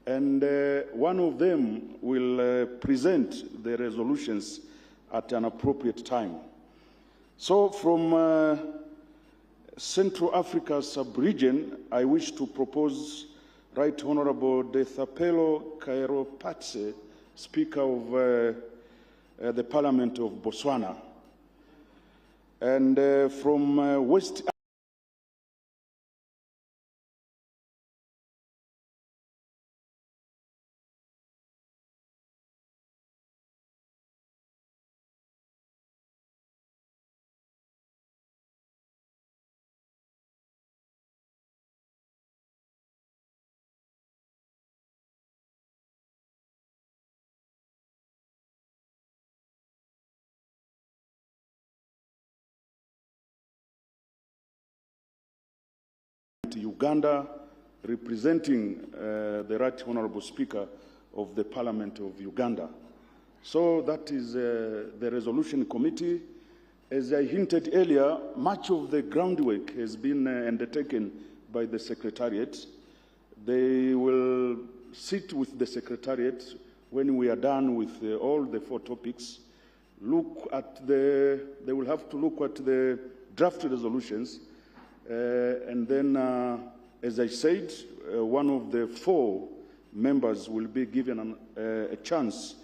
and one of them will present the resolutions at an appropriate time. So from Central Africa sub-region, I wish to propose Right Honorable Dethapelo Kairopatse, Speaker of the Parliament of Botswana. And from West Uganda, representing the Right Honorable Speaker of the Parliament of Uganda. So that is the resolution committee. As I hinted earlier, much of the groundwork has been undertaken by the Secretariat. They will sit with the Secretariat when we are done with all the 4 topics. They will have to look at the draft resolutions. And then, as I said, one of the 4 members will be given a chance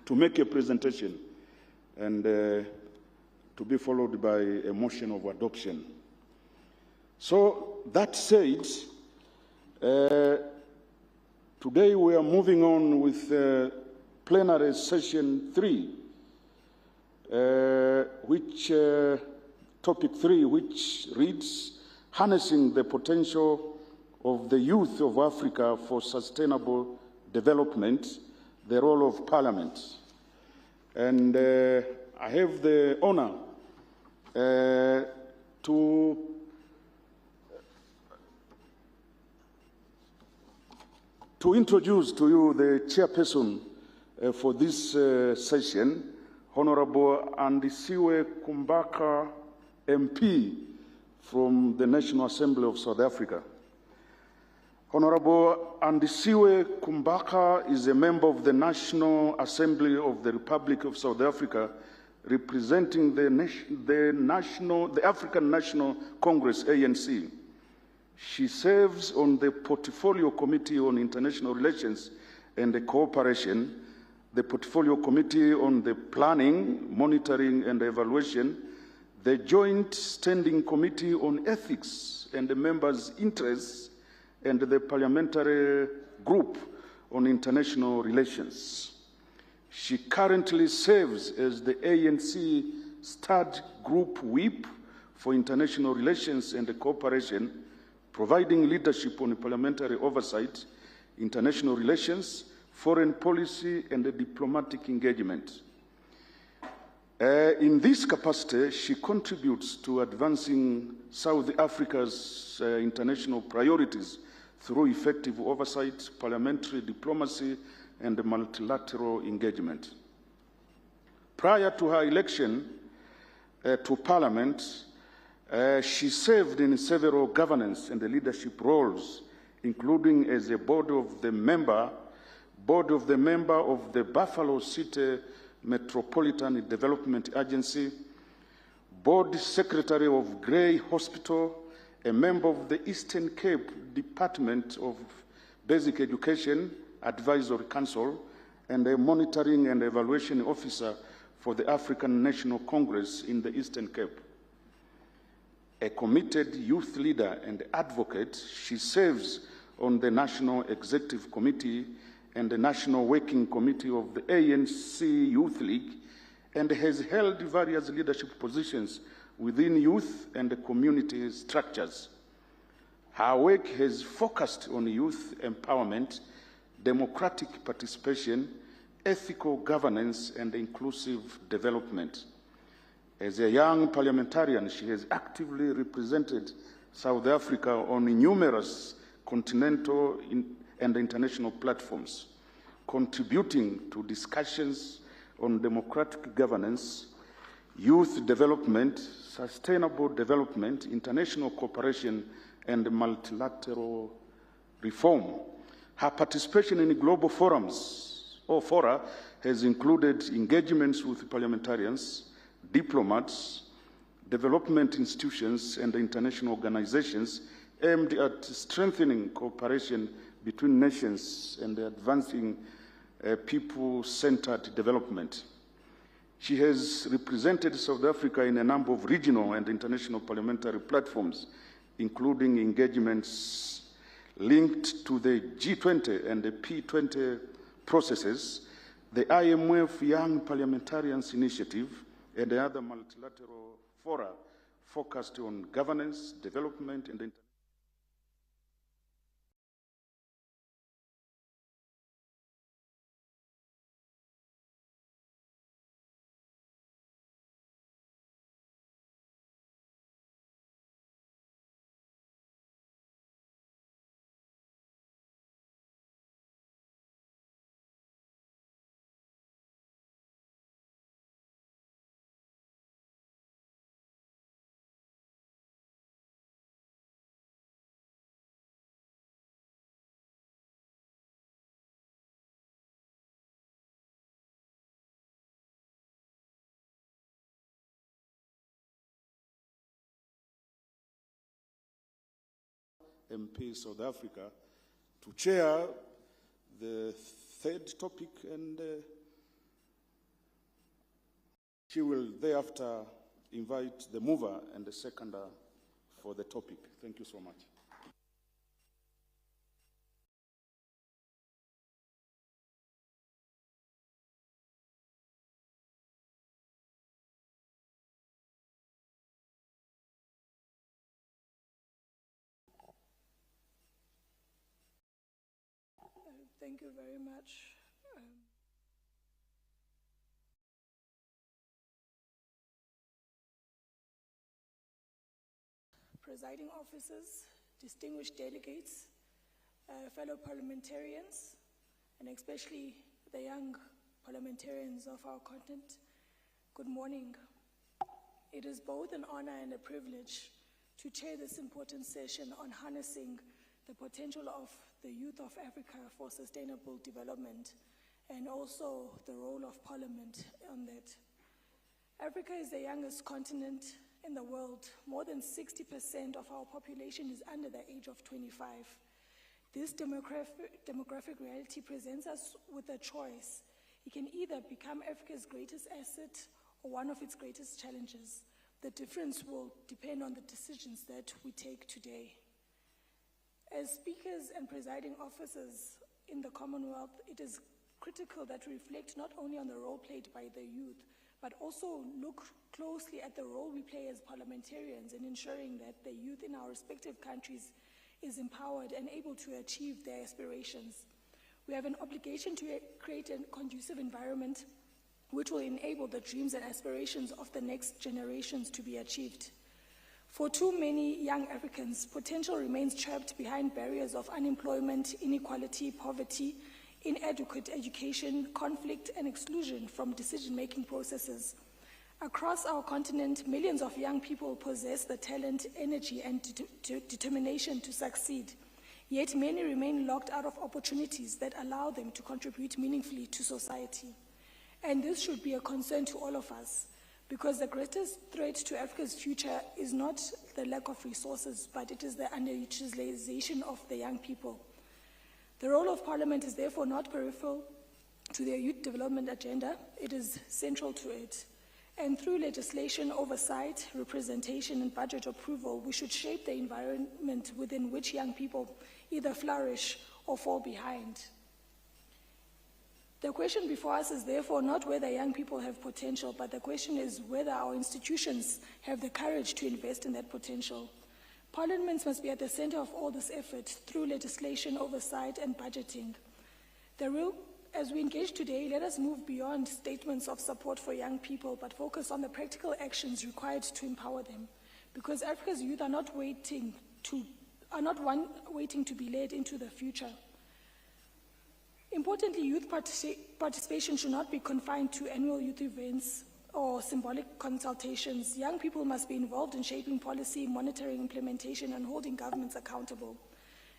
to make a presentation and to be followed by a motion of adoption. So that said, today we are moving on with plenary session 3, topic 3, which reads, Harnessing the Potential of the Youth of Africa for Sustainable Development, the Role of Parliament. And I have the honor to introduce to you the chairperson for this session, Honorable Andisiwe Kumbaka, MP from the National Assembly of South Africa. Honorable Andisiwe Kumbaka is a member of the National Assembly of the Republic of South Africa, representing the African National Congress, ANC. She serves on the Portfolio Committee on International Relations and Cooperation, the Portfolio Committee on the Planning, Monitoring and Evaluation, the Joint Standing Committee on Ethics and the Members' Interests, and the Parliamentary Group on International Relations. She currently serves as the ANC Study Group Whip for International Relations and Cooperation, providing leadership on parliamentary oversight, international relations, foreign policy, and diplomatic engagement. In this capacity, she contributes to advancing South Africa's international priorities through effective oversight, parliamentary diplomacy, and multilateral engagement. Prior to her election to Parliament, she served in several governance and leadership roles, including as a board of the member of the Buffalo City Metropolitan Development Agency, board secretary of Grey Hospital, a member of the Eastern Cape Department of Basic Education Advisory Council, and a monitoring and evaluation officer for the African National Congress in the Eastern Cape. A committed youth leader and advocate, she serves on the National Executive Committee and the National Working Committee of the ANC Youth League, and has held various leadership positions within youth and community structures. Her work has focused on youth empowerment, democratic participation, ethical governance, and inclusive development. As a young parliamentarian, she has actively represented South Africa on numerous continental and international platforms, contributing to discussions on democratic governance, youth development, sustainable development, international cooperation, and multilateral reform. Her participation in global forums or fora has included engagements with parliamentarians, diplomats, development institutions, and international organizations aimed at strengthening cooperation between nations and advancing people-centered development. She has represented South Africa in a number of regional and international parliamentary platforms, including engagements linked to the G20 and the P20 processes, the IMF Young Parliamentarians Initiative, and the other multilateral fora focused on governance, development, and MP South Africa to chair the third topic, and she will thereafter invite the mover and the seconder for the topic. Thank you so much. Thank you very much. Presiding officers, distinguished delegates, fellow parliamentarians, and especially the young parliamentarians of our continent, good morning. It is both an honor and a privilege to chair this important session on harnessing the potential of the youth of Africa for sustainable development, and also the role of Parliament on that. Africa is the youngest continent in the world. More than 60% of our population is under the age of 25. This demographic reality presents us with a choice. It can either become Africa's greatest asset or one of its greatest challenges. The difference will depend on the decisions that we take today. As speakers and presiding officers in the Commonwealth, it is critical that we reflect not only on the role played by the youth, but also look closely at the role we play as parliamentarians in ensuring that the youth in our respective countries is empowered and able to achieve their aspirations. We have an obligation to create a conducive environment which will enable the dreams and aspirations of the next generations to be achieved. For too many young Africans, potential remains trapped behind barriers of unemployment, inequality, poverty, inadequate education, conflict, and exclusion from decision-making processes. Across our continent, millions of young people possess the talent, energy, and determination to succeed. Yet many remain locked out of opportunities that allow them to contribute meaningfully to society. And this should be a concern to all of us, because the greatest threat to Africa's future is not the lack of resources, but it is the underutilization of the young people. The role of Parliament is therefore not peripheral to the youth development agenda, it is central to it. And through legislation, oversight, representation, and budget approval, we should shape the environment within which young people either flourish or fall behind. The question before us is therefore not whether young people have potential, but the question is whether our institutions have the courage to invest in that potential. Parliaments must be at the center of all this effort through legislation, oversight, and budgeting. As we engage today, let us move beyond statements of support for young people, but focus on the practical actions required to empower them. Because Africa's youth are not waiting to be led into the future. Importantly, youth participation should not be confined to annual youth events or symbolic consultations. Young people must be involved in shaping policy, monitoring implementation, and holding governments accountable.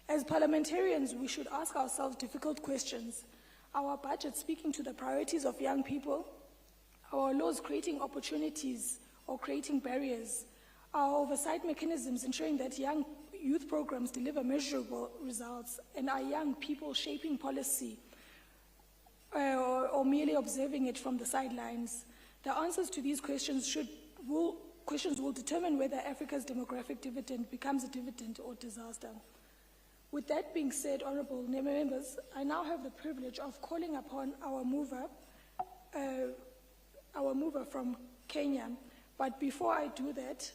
As parliamentarians, we should ask ourselves difficult questions. Our budget speaking to the priorities of young people, our laws creating opportunities or creating barriers, our oversight mechanisms ensuring that young youth programs deliver measurable results, and our young people shaping policy or merely observing it from the sidelines. The answers to these questions will determine whether Africa's demographic dividend becomes a dividend or disaster. With that being said, honorable members, I now have the privilege of calling upon our mover from Kenya. But before I do that,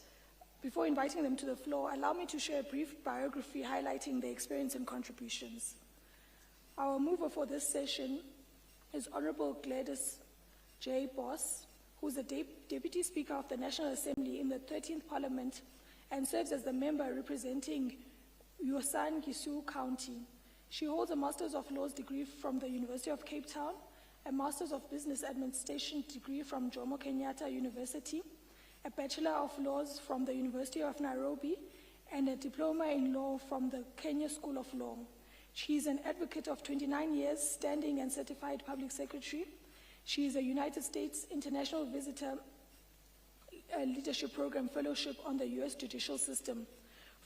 before inviting them to the floor, allow me to share a brief biography highlighting their experience and contributions. Our mover for this session is Honorable Gladys J. Boss, who is the Deputy Speaker of the National Assembly in the 13th Parliament and serves as the member representing Uasin Gishu County. She holds a Master's of Laws degree from the University of Cape Town, a Master's of Business Administration degree from Jomo Kenyatta University, a Bachelor of Laws from the University of Nairobi, and a Diploma in Law from the Kenya School of Law. She is an advocate of 29 years, standing and certified public secretary. She is a United States International Visitor Leadership Program Fellowship on the U.S. Judicial System.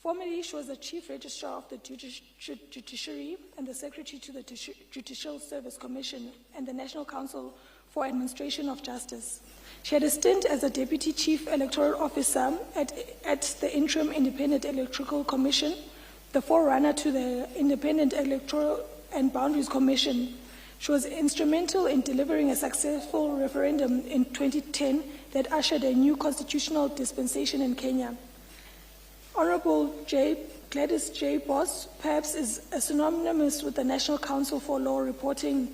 Formerly, she was the Chief Registrar of the Judiciary and the Secretary to the Judicial Service Commission and the National Council for Administration of Justice. She had a stint as a Deputy Chief Electoral Officer at the Interim Independent Electoral Commission, the forerunner to the Independent Electoral and Boundaries Commission. She was instrumental in delivering a successful referendum in 2010 that ushered a new constitutional dispensation in Kenya. Honorable Gladys J. Boss perhaps is synonymous with the National Council for Law Reporting,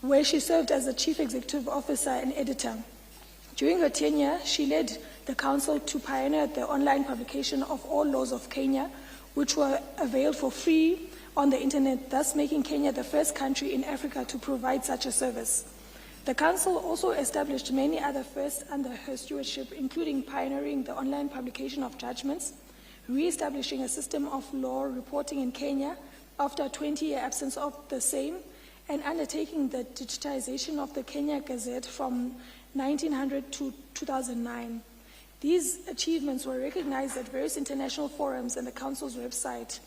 where she served as the Chief Executive Officer and Editor. During her tenure, she led the Council to pioneer the online publication of all laws of Kenya, which were availed for free on the internet, thus making Kenya the first country in Africa to provide such a service. The Council also established many other firsts under her stewardship, including pioneering the online publication of judgments, re-establishing a system of law reporting in Kenya after a 20-year absence of the same, and undertaking the digitization of the Kenya Gazette from 1900 to 2009. These achievements were recognized at various international forums and the Council's website.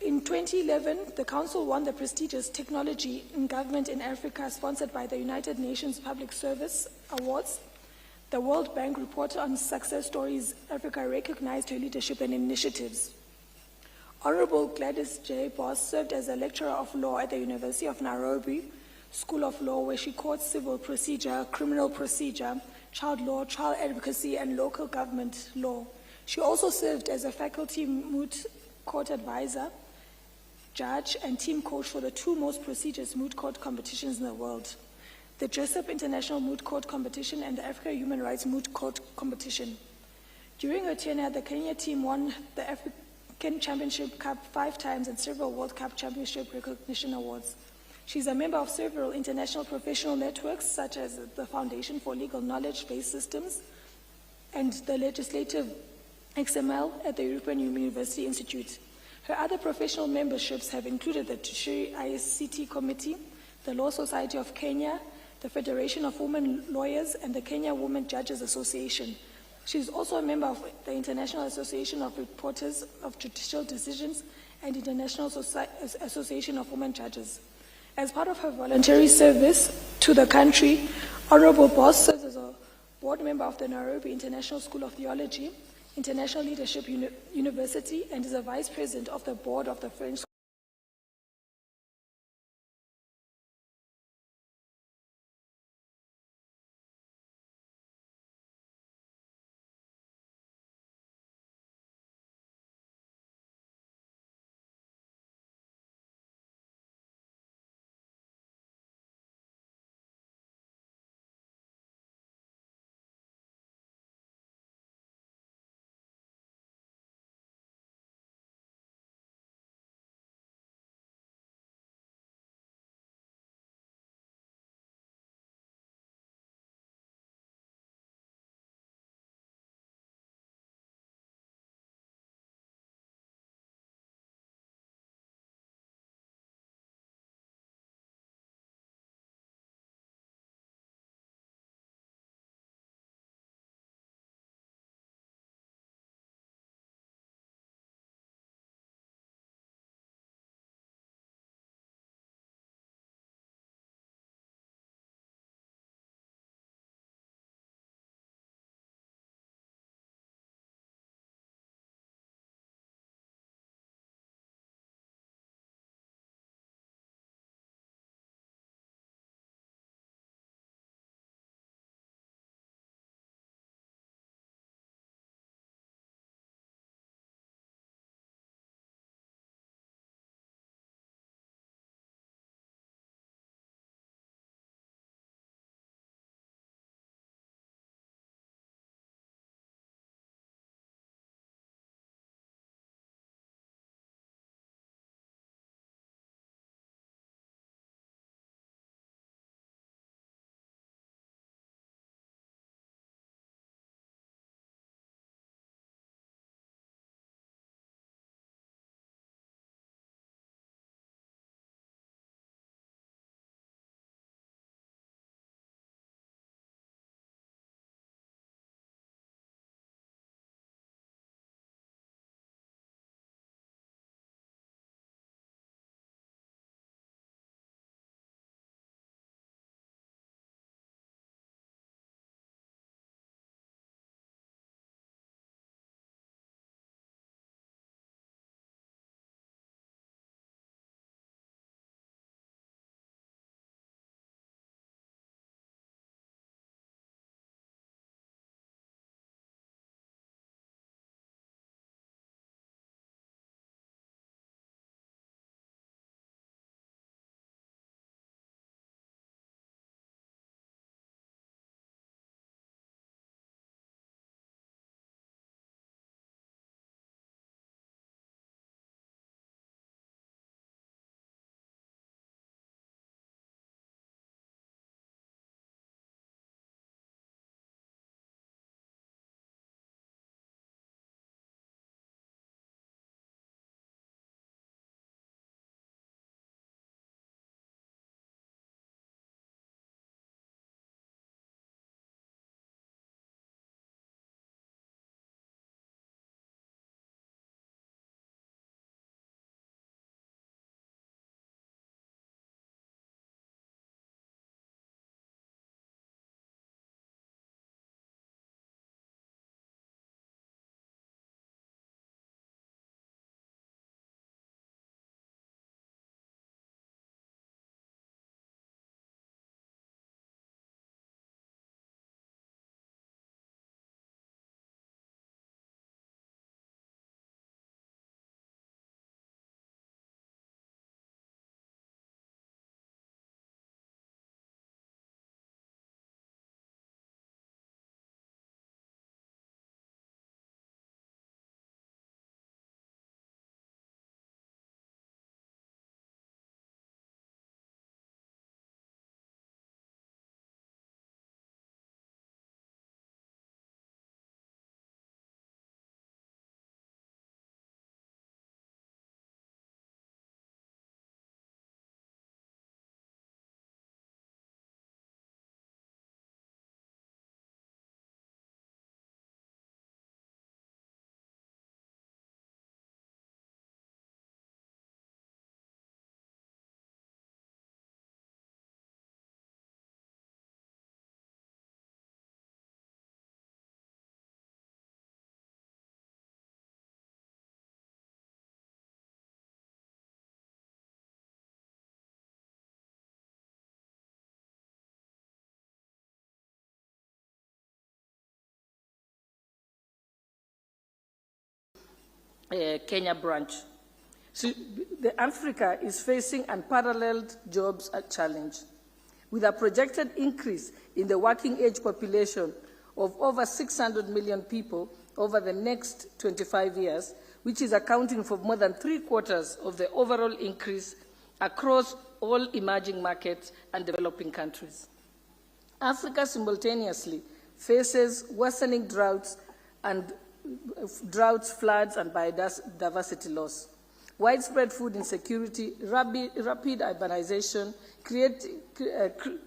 In 2011, the Council won the prestigious Technology in Government in Africa, sponsored by the United Nations Public Service Awards. The World Bank report on success stories Africa recognized her leadership and initiatives. Honorable Gladys J. Boss served as a lecturer of law at the University of Nairobi School of Law, where she taught civil procedure, criminal procedure, child law, child advocacy, and local government law. She also served as a faculty moot court advisor, judge, and team coach for the two most prestigious moot court competitions in the world, the Jessup International Moot Court Competition and the Africa Human Rights Moot Court Competition. During her tenure, the Kenya team won the African Championship Cup 5 times and several World Cup Championship recognition awards. She's a member of several international professional networks, such as the Foundation for Legal Knowledge-Based Systems and the Legislative XML at the European University Institute. Her other professional memberships have included the Judiciary ICT Committee, the Law Society of Kenya, the Federation of Women Lawyers, and the Kenya Women Judges Association. She is also a member of the International Association of Reporters of Judicial Decisions and International Association of Women Judges. As part of her voluntary service to the country, Honorable Boss serves as a board member of the Nairobi International School of Theology, International Leadership University, and is a vice president of the board of the French Kenya branch. So Africa is facing unparalleled jobs challenge, with a projected increase in the working age population of over 600 million people over the next 25 years, which is accounting for more than 3/4 of the overall increase across all emerging markets and developing countries. Africa simultaneously faces worsening droughts, floods, and biodiversity loss, widespread food insecurity, rapid urbanization,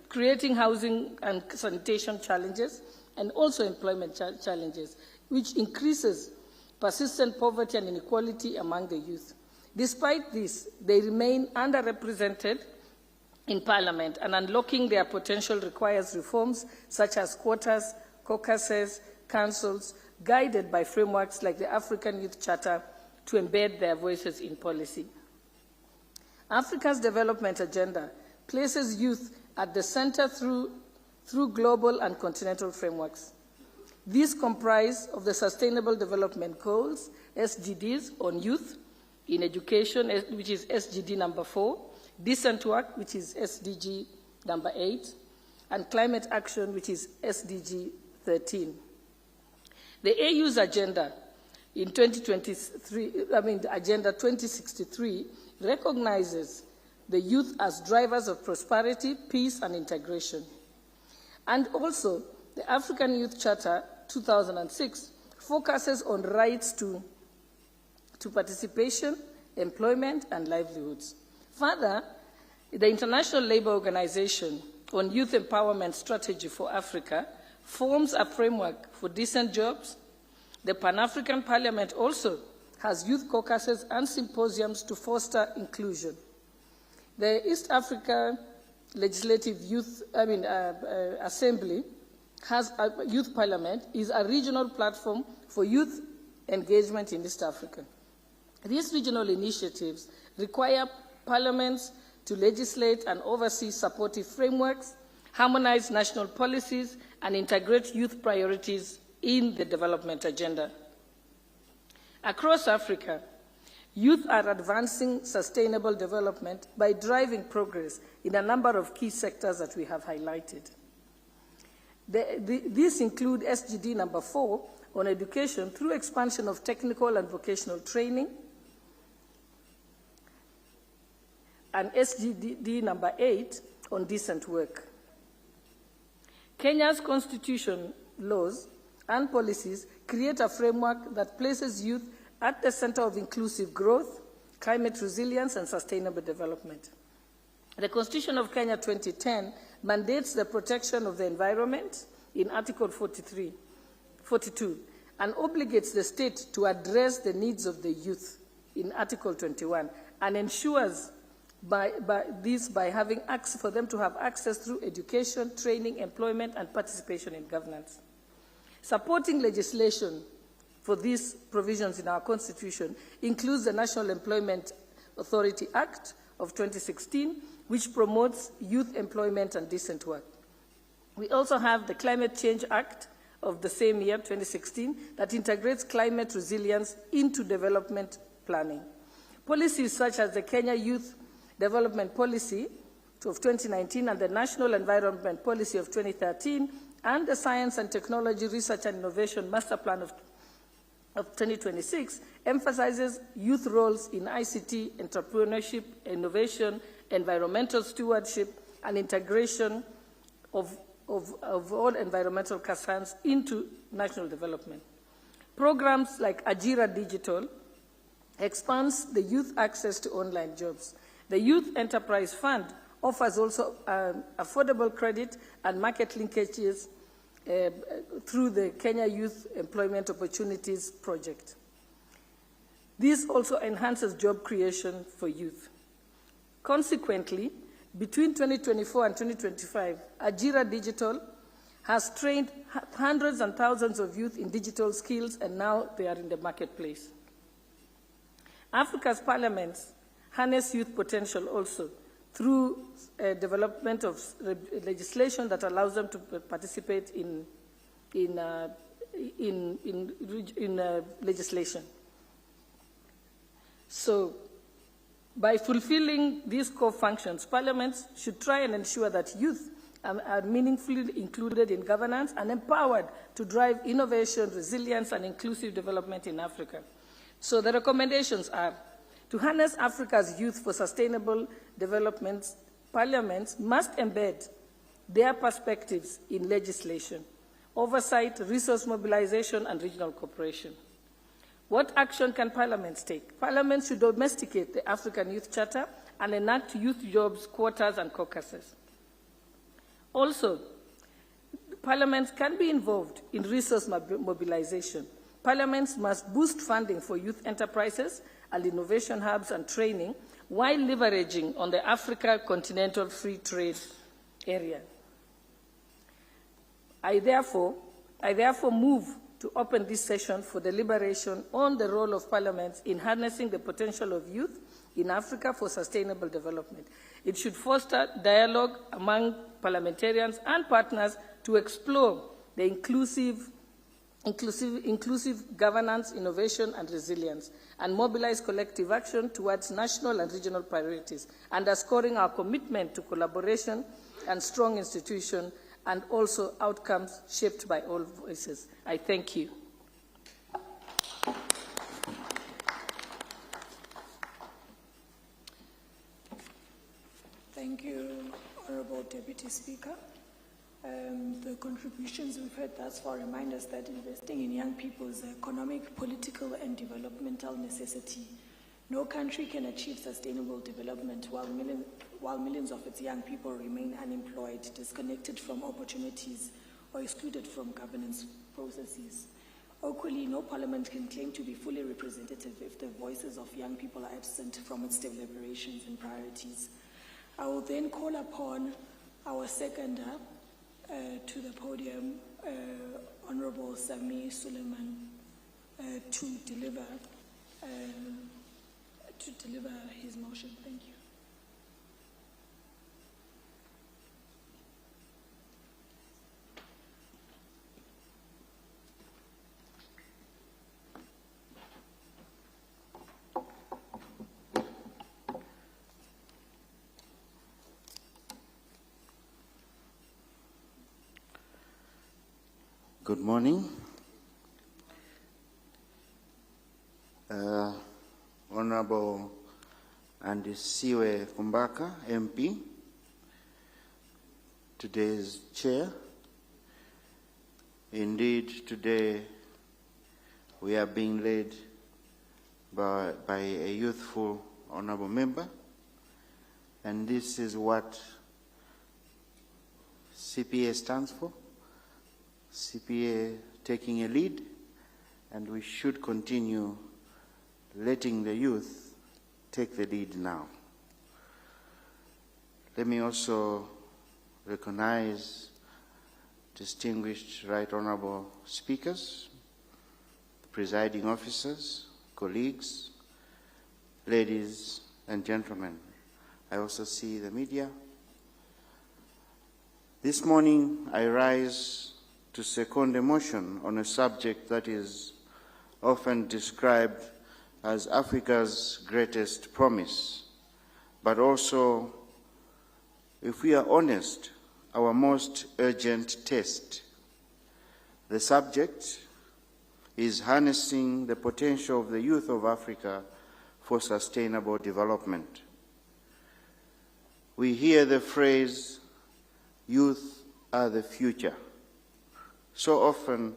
creating housing and sanitation challenges, and also employment challenges, which increases persistent poverty and inequality among the youth. Despite this, they remain underrepresented in Parliament, and unlocking their potential requires reforms such as quotas, caucuses, councils, guided by frameworks like the African Youth Charter to embed their voices in policy. Africa's development agenda places youth at the center through global and continental frameworks. These comprise of the Sustainable Development Goals, SDGs, on youth, in education, which is SDG number 4, decent work, which is SDG number 8, and climate action, which is SDG 13. The AU's agenda in 2023, Agenda 2063, recognizes the youth as drivers of prosperity, peace, and integration. And also, the African Youth Charter 2006 focuses on rights to participation, employment, and livelihoods. Further, the International Labour Organization on Youth Empowerment Strategy for Africa forms a framework for decent jobs. The Pan-African Parliament also has youth caucuses and symposiums to foster inclusion. The East Africa Legislative Youth Assembly has a youth parliament, is a regional platform for youth engagement in East Africa. These regional initiatives require parliaments to legislate and oversee supportive frameworks, harmonize national policies, and integrate youth priorities in the development agenda. Across Africa, youth are advancing sustainable development by driving progress in a number of key sectors that we have highlighted. These include SDG number 4 on education through expansion of technical and vocational training, and SDG number 8 on decent work. Kenya's constitution, laws, and policies create a framework that places youth at the center of inclusive growth, climate resilience, and sustainable development. The Constitution of Kenya 2010 mandates the protection of the environment in Article 42, and obligates the state to address the needs of the youth in Article 21, and ensures by having access for them to have access through education, training, employment, and participation in governance. Supporting legislation for these provisions in our Constitution includes the National Employment Authority Act of 2016, which promotes youth employment and decent work. We also have the Climate Change Act of the same year, 2016, that integrates climate resilience into development planning. Policies such as the Kenya Youth Development Policy of 2019 and the National Environment Policy of 2013 and the Science and Technology Research and Innovation Master Plan of 2026 emphasizes youth roles in ICT, entrepreneurship, innovation, environmental stewardship, and integration of all environmental concerns into national development. Programs like Ajira Digital expands the youth access to online jobs. The Youth Enterprise Fund offers also affordable credit and market linkages through the Kenya Youth Employment Opportunities Project. This also enhances job creation for youth. Consequently, between 2024 and 2025, Ajira Digital has trained hundreds and thousands of youth in digital skills, and now they are in the marketplace. Africa's parliaments harness youth potential also through development of legislation that allows them to participate in legislation. So, by fulfilling these core functions, parliaments should try and ensure that youth are meaningfully included in governance and empowered to drive innovation, resilience, and inclusive development in Africa. So the recommendations are to harness Africa's youth for sustainable development. Parliaments must embed their perspectives in legislation, oversight, resource mobilization, and regional cooperation. What action can parliaments take? Parliaments should domesticate the African Youth Charter and enact youth jobs, quotas, and caucuses. Also, parliaments can be involved in resource mobilization. Parliaments must boost funding for youth enterprises and innovation hubs and training while leveraging on the Africa Continental Free Trade Area. I therefore move to open this session for deliberation on the role of parliaments in harnessing the potential of youth in Africa for sustainable development. It should foster dialogue among parliamentarians and partners to explore the inclusive governance, innovation, and resilience, and mobilize collective action towards national and regional priorities, underscoring our commitment to collaboration and strong institutions, and also outcomes shaped by all voices. I thank you. Thank you, Honourable Deputy Speaker. The contributions we've heard thus far remind us that investing in young people is an economic, political, and developmental necessity. No country can achieve sustainable development while millions of its young people remain unemployed, disconnected from opportunities, or excluded from governance processes. Equally, no parliament can claim to be fully representative if the voices of young people are absent from its deliberations and priorities. I will then call upon our seconder to the podium, Honourable Sami Suleiman, to deliver his motion. Thank you. Good morning. Honorable Andisiwe Kumbaka, MP, today's chair. Indeed, today we are being led by a youthful honorable member, and this is what CPA stands for. CPA taking a lead, and we should continue letting the youth take the lead now. Let me also recognize distinguished Right Honorable speakers, presiding officers, colleagues, ladies and gentlemen. I also see the media. This morning I rise to second a motion on a subject that is often described as Africa's greatest promise, but also, if we are honest, our most urgent test. The subject is harnessing the potential of the youth of Africa for sustainable development. We hear the phrase, youth are the future, so often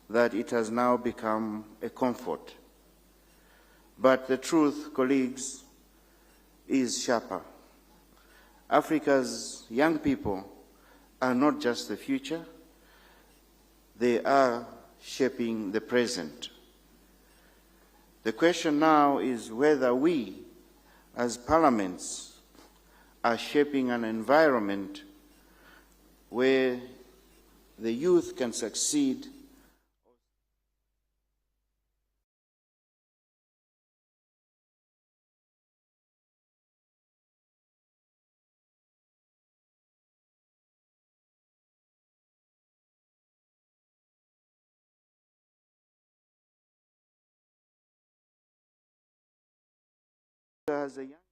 that it has now become a comfort. But the truth, colleagues, is sharper. Africa's young people are not just the future, they are shaping the present. The question now is whether we, as parliaments, are shaping an environment where the youth can succeed as a young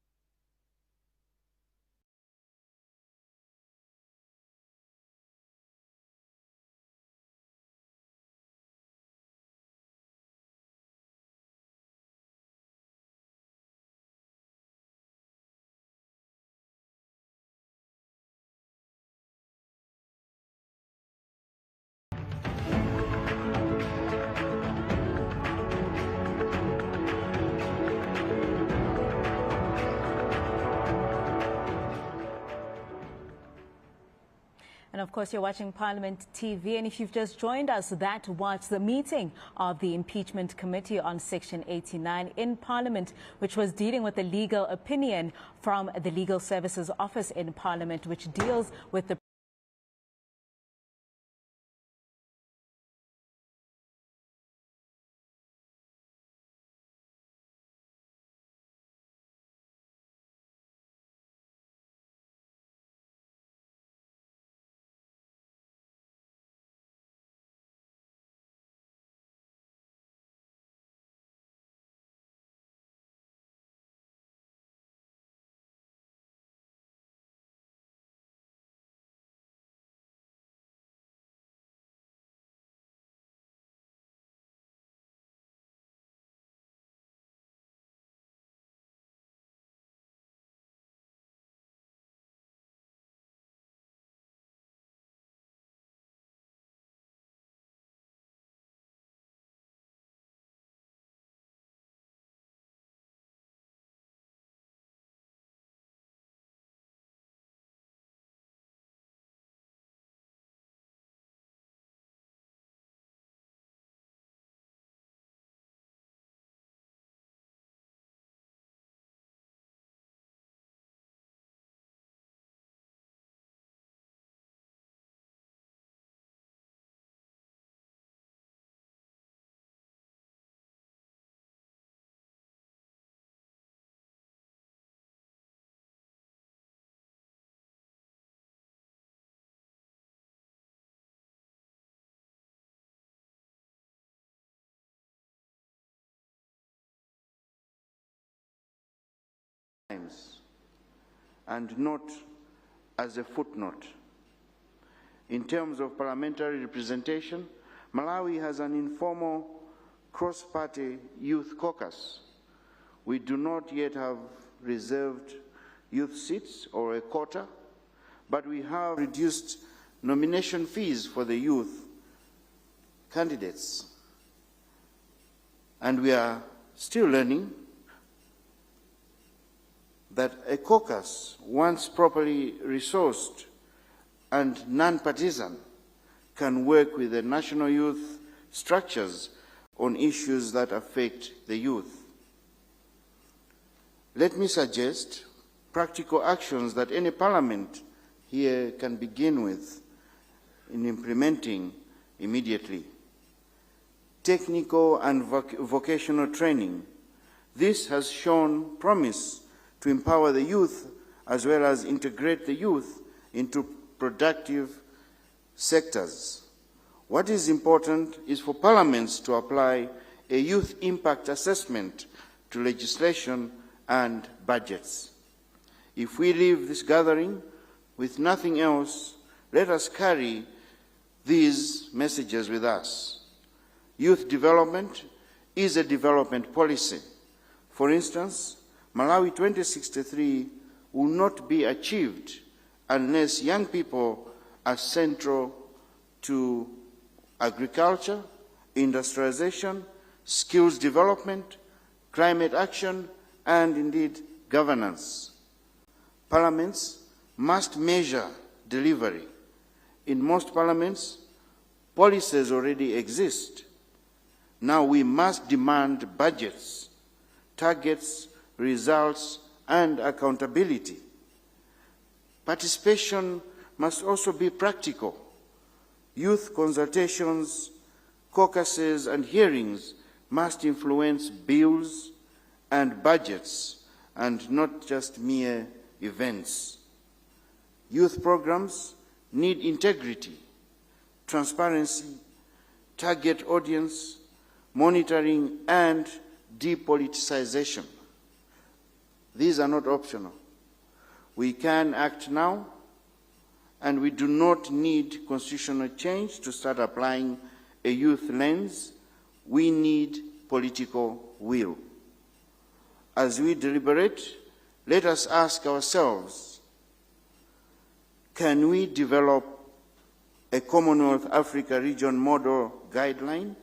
And of course, you're watching Parliament TV. And if you've just joined us, that was the meeting of the Impeachment Committee on Section 89 in Parliament, which was dealing with the legal opinion from the Legal Services Office in Parliament, which deals with the and not as a footnote. In terms of parliamentary representation, Malawi has an informal cross-party youth caucus. We do not yet have reserved youth seats or a quota, but we have reduced nomination fees for the youth candidates. And we are still learning that a caucus, once properly resourced and non-partisan, can work with the national youth structures on issues that affect the youth. Let me suggest practical actions that any parliament here can begin with in implementing immediately. Technical and vocational training. This has shown promise to empower the youth as well as integrate the youth into productive sectors. What is important is for parliaments to apply a youth impact assessment to legislation and budgets. If we leave this gathering with nothing else, let us carry these messages with us. Youth development is a development policy. For instance, Malawi 2063 will not be achieved unless young people are central to agriculture, industrialization, skills development, climate action, and indeed governance. Parliaments must measure delivery. In most parliaments, policies already exist. Now we must demand budgets, targets, results, and accountability. Participation must also be practical. Youth consultations, caucuses, and hearings must influence bills and budgets, and not just mere events. Youth programs need integrity, transparency, target audience, monitoring, and depoliticization. These are not optional. We can act now, and we do not need constitutional change to start applying a youth lens. We need political will. As we deliberate, let us ask ourselves, can we develop a Commonwealth Africa region model guideline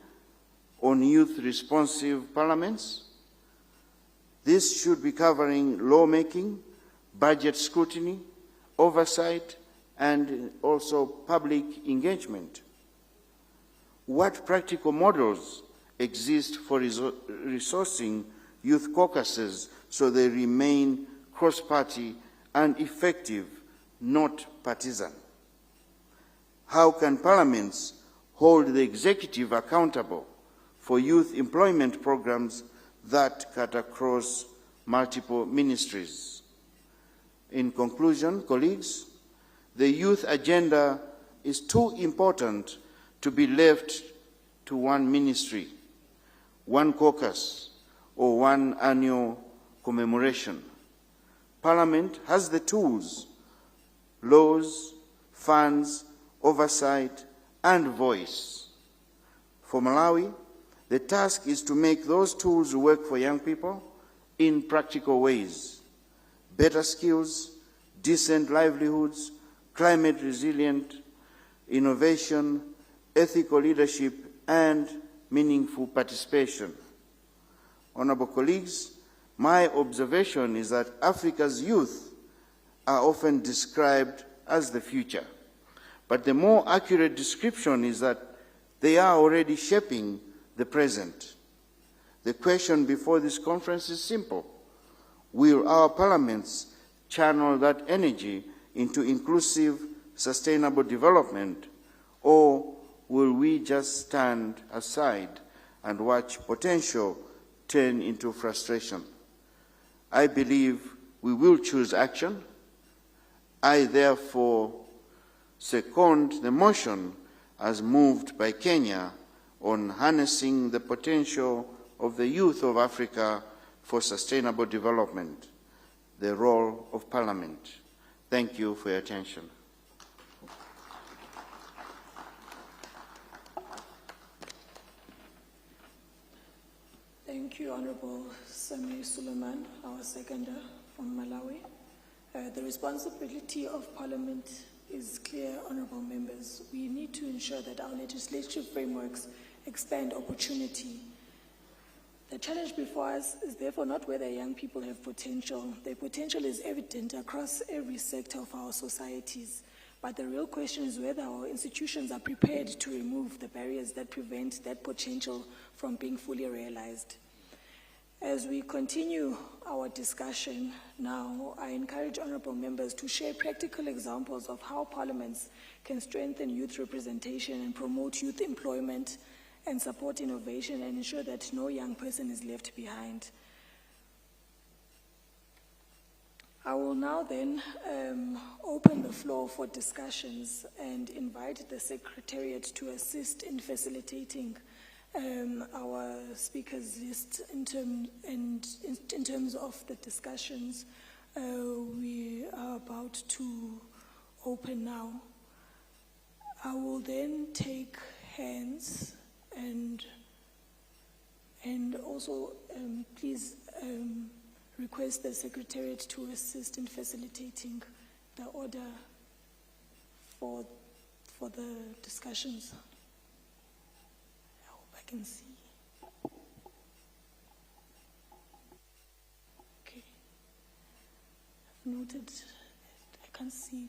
on youth-responsive parliaments? This should be covering lawmaking, budget scrutiny, oversight, and also public engagement. What practical models exist for resourcing youth caucuses so they remain cross-party and effective, not partisan? How can parliaments hold the executive accountable for youth employment programs that cut across multiple ministries? In conclusion, colleagues, the youth agenda is too important to be left to one ministry, one caucus, or one annual commemoration. Parliament has the tools, laws, funds, oversight, and voice. For Malawi, the task is to make those tools work for young people in practical ways. Better skills, decent livelihoods, climate resilient, innovation, ethical leadership, and meaningful participation. Honorable colleagues, my observation is that Africa's youth are often described as the future, but the more accurate description is that they are already shaping the present. The question before this conference is simple. Will our parliaments channel that energy into inclusive, sustainable development, or will we just stand aside and watch potential turn into frustration? I believe we will choose action. I therefore second the motion as moved by Kenya on harnessing the potential of the youth of Africa for sustainable development, the role of Parliament. Thank you for your attention. Thank you, Honorable Sami Suleiman, our seconder from Malawi. The responsibility of Parliament is clear, Honorable Members. We need to ensure that our legislative frameworks expand opportunity. The challenge before us is therefore not whether young people have potential. Their potential is evident across every sector of our societies. But the real question is whether our institutions are prepared to remove the barriers that prevent that potential from being fully realized. As we continue our discussion now, I encourage honorable members to share practical examples of how parliaments can strengthen youth representation and promote youth employment and support innovation and ensure that no young person is left behind. I will now then open the floor for discussions and invite the Secretariat to assist in facilitating our speakers list in terms of the discussions we are about to open now. I will then take hands and also please request the Secretariat to assist in facilitating the order for the discussions. I hope I can see. Okay. I've noted, I can't see.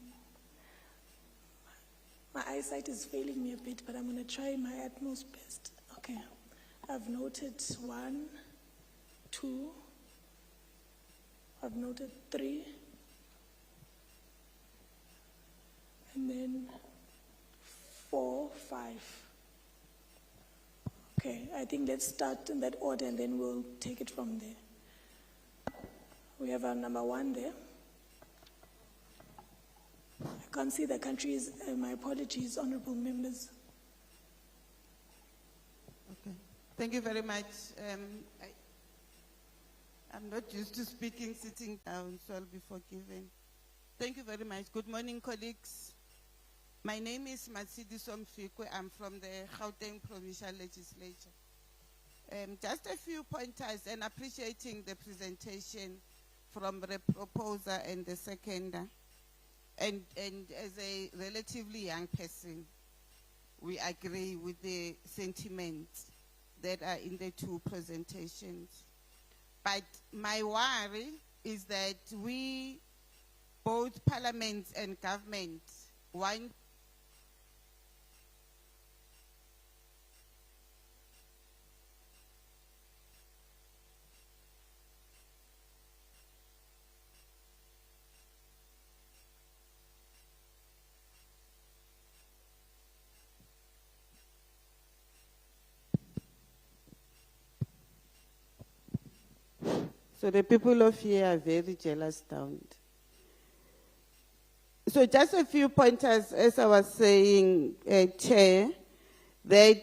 My eyesight is failing me a bit, but I'm going to try my utmost best. Okay. I've noted 1, 2. I've noted 3, and then 4, 5. Okay, I think let's start in that order and then we'll take it from there. We have our number 1 there. I can't see the countries, my apologies, honorable members. Okay, thank you very much. I'm not used to speaking sitting down, so I'll be forgiven. Thank you very much. Good morning, colleagues. My name is Matsidi Somfikwe. I'm from the Gauteng Provincial Legislature. Just a few pointers, and appreciating the presentation from the proposer and the seconder. And as a relatively young person, we agree with the sentiments that are in the two presentations. But my worry is that we, both parliaments and government, want so the people of here are very jealous down. So just a few pointers, as I was saying, Chair, that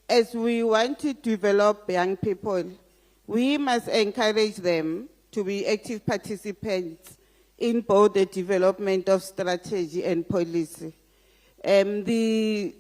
as we want to develop young people, we must encourage them to be active participants in both the development of strategy and policy. The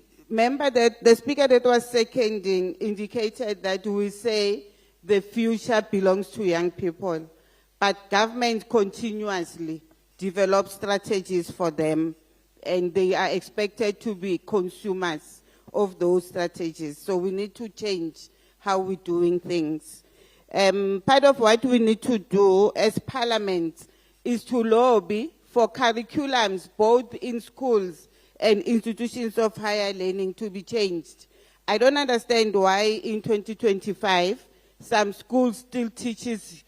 speaker that was seconding indicated that we say the future belongs to young people, but government continuously develop strategies for them, and they are expected to be consumers of those strategies. So we need to change how we're doing things. Part of what we need to do as Parliament is to lobby for curriculums, both in schools and institutions of higher learning, to be changed. I don't understand why in 2025, some schools still teaches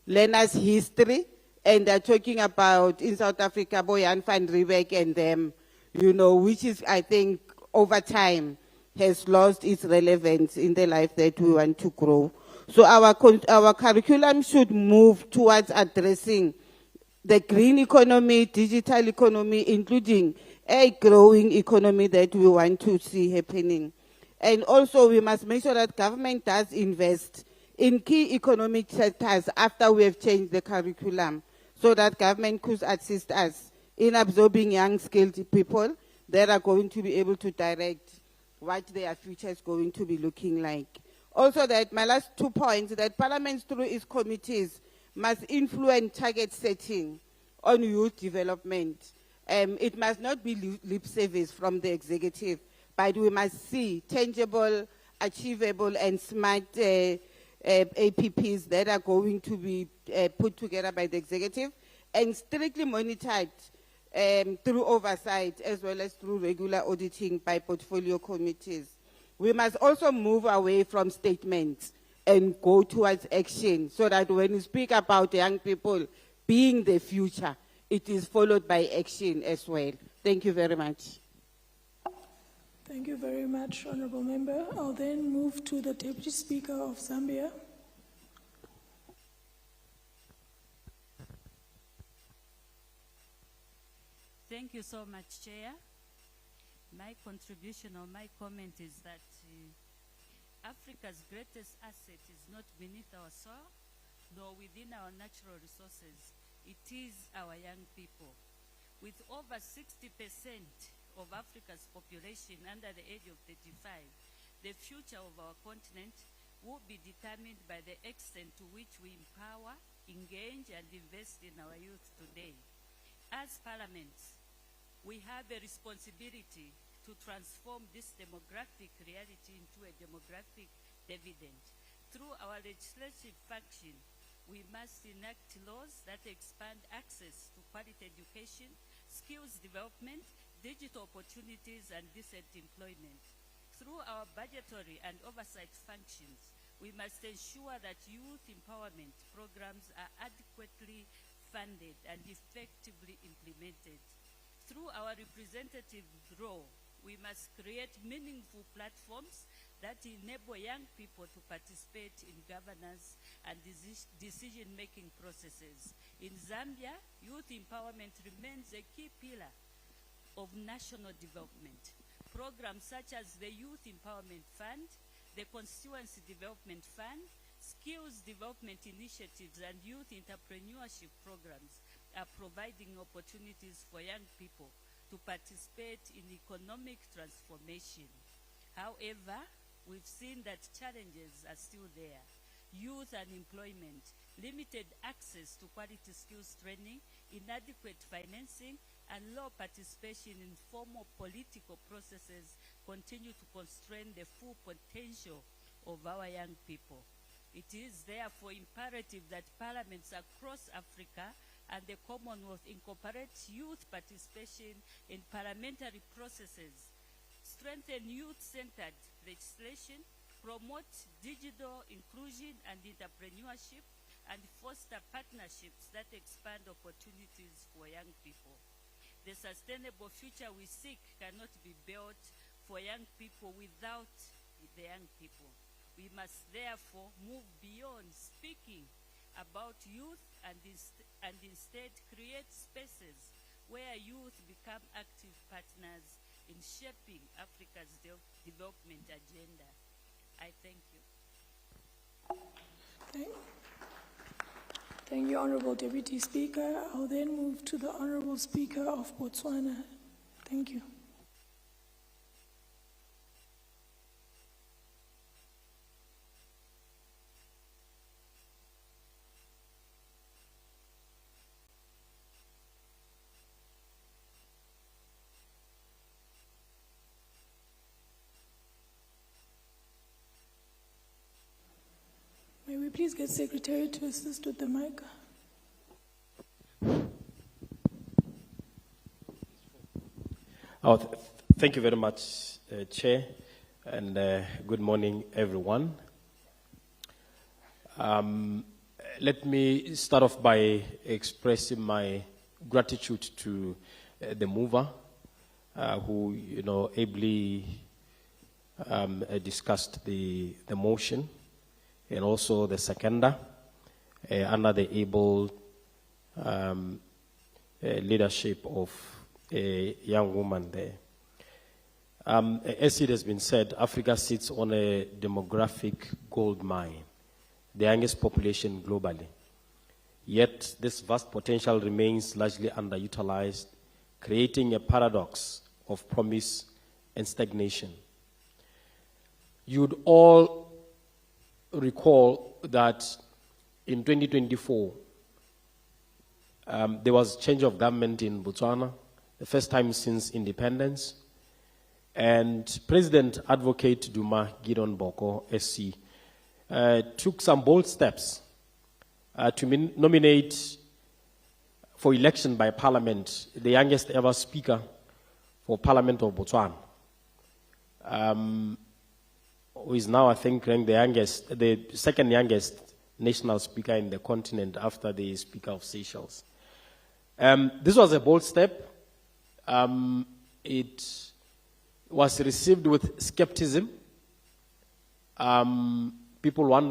learners history, and they're talking about, in South Africa, Boyan van Riebeck and them, you know, which is, I think, over time, has lost its relevance in the life that we want to grow. So our curriculum should move towards addressing the green economy, digital economy, including a growing economy that we want to see happening. And also, we must make sure that government does invest in key economic sectors after we have changed the curriculum, so that government could assist us in absorbing young, skilled people that are going to be able to direct what their future is going to be looking like. Also, that my last 2 points, that Parliament through its committees must influence target setting on youth development. It must not be lip service from the executive, but we must see tangible, achievable, and smart APPs that are going to be put together by the executive and strictly monitored through oversight as well as through regular auditing by portfolio committees. We must also move away from statements and go towards action, so that when we speak about young people being the future, it is followed by action as well. Thank you very much. Thank you very much, Honorable Member. I'll then move to the Deputy Speaker of Zambia. Thank you so much, Chair. My contribution or my comment is that Africa's greatest asset is not beneath our soil, nor within our natural resources. It is our young people. With over 60% of Africa's population under the age of 35, the future of our continent will be determined by the extent to which we empower, engage, and invest in our youth today. As parliaments, we have a responsibility to transform this demographic reality into a demographic dividend. Through our legislative function, we must enact laws that expand access to quality education, skills development, digital opportunities, and decent employment. Through our budgetary and oversight functions, we must ensure that youth empowerment programs are adequately funded and effectively implemented. Through our representative role, we must create meaningful platforms that enable young people to participate in governance and decision-making processes. In Zambia, youth empowerment remains a key pillar of national development. Programs such as the Youth Empowerment Fund, the Constituency Development Fund, Skills development initiatives and youth entrepreneurship programs are providing opportunities for young people to participate in economic transformation. However, we've seen that challenges are still there. Youth unemployment, limited access to quality skills training, inadequate financing, and low participation in formal political processes continue to constrain the full potential of our young people. It is therefore imperative that parliaments across Africa and the Commonwealth incorporate youth participation in parliamentary processes, strengthen youth-centered legislation, promote digital inclusion and entrepreneurship, and foster partnerships that expand opportunities for young people. The sustainable future we seek cannot be built for young people without the young people. We must therefore move beyond speaking about youth and instead create spaces where youth become active partners in shaping Africa's development agenda. I thank you. Thank you, Honorable Deputy Speaker. I'll then move to the Honorable Speaker of Botswana. Thank you. May we please get Secretary to assist with the mic? Thank you very much, Chair, and good morning, everyone. Let me start off by expressing my gratitude to the mover, who, ably discussed the motion, and also the seconder, under the able leadership of a young woman there. As it has been said, Africa sits on a demographic gold mine, the youngest population globally. Yet this vast potential remains largely underutilized, creating a paradox of promise and stagnation. You'd all recall that in 2024, there was change of government in Botswana, the first time since independence, and President Advocate Duma Gideon Boko, SC, took some bold steps to nominate for election by Parliament the youngest ever Speaker for Parliament of Botswana, who is now, I think, ranked the second youngest national speaker in the continent after the Speaker of Seychelles. This was a bold step. It was received with skepticism. People wonder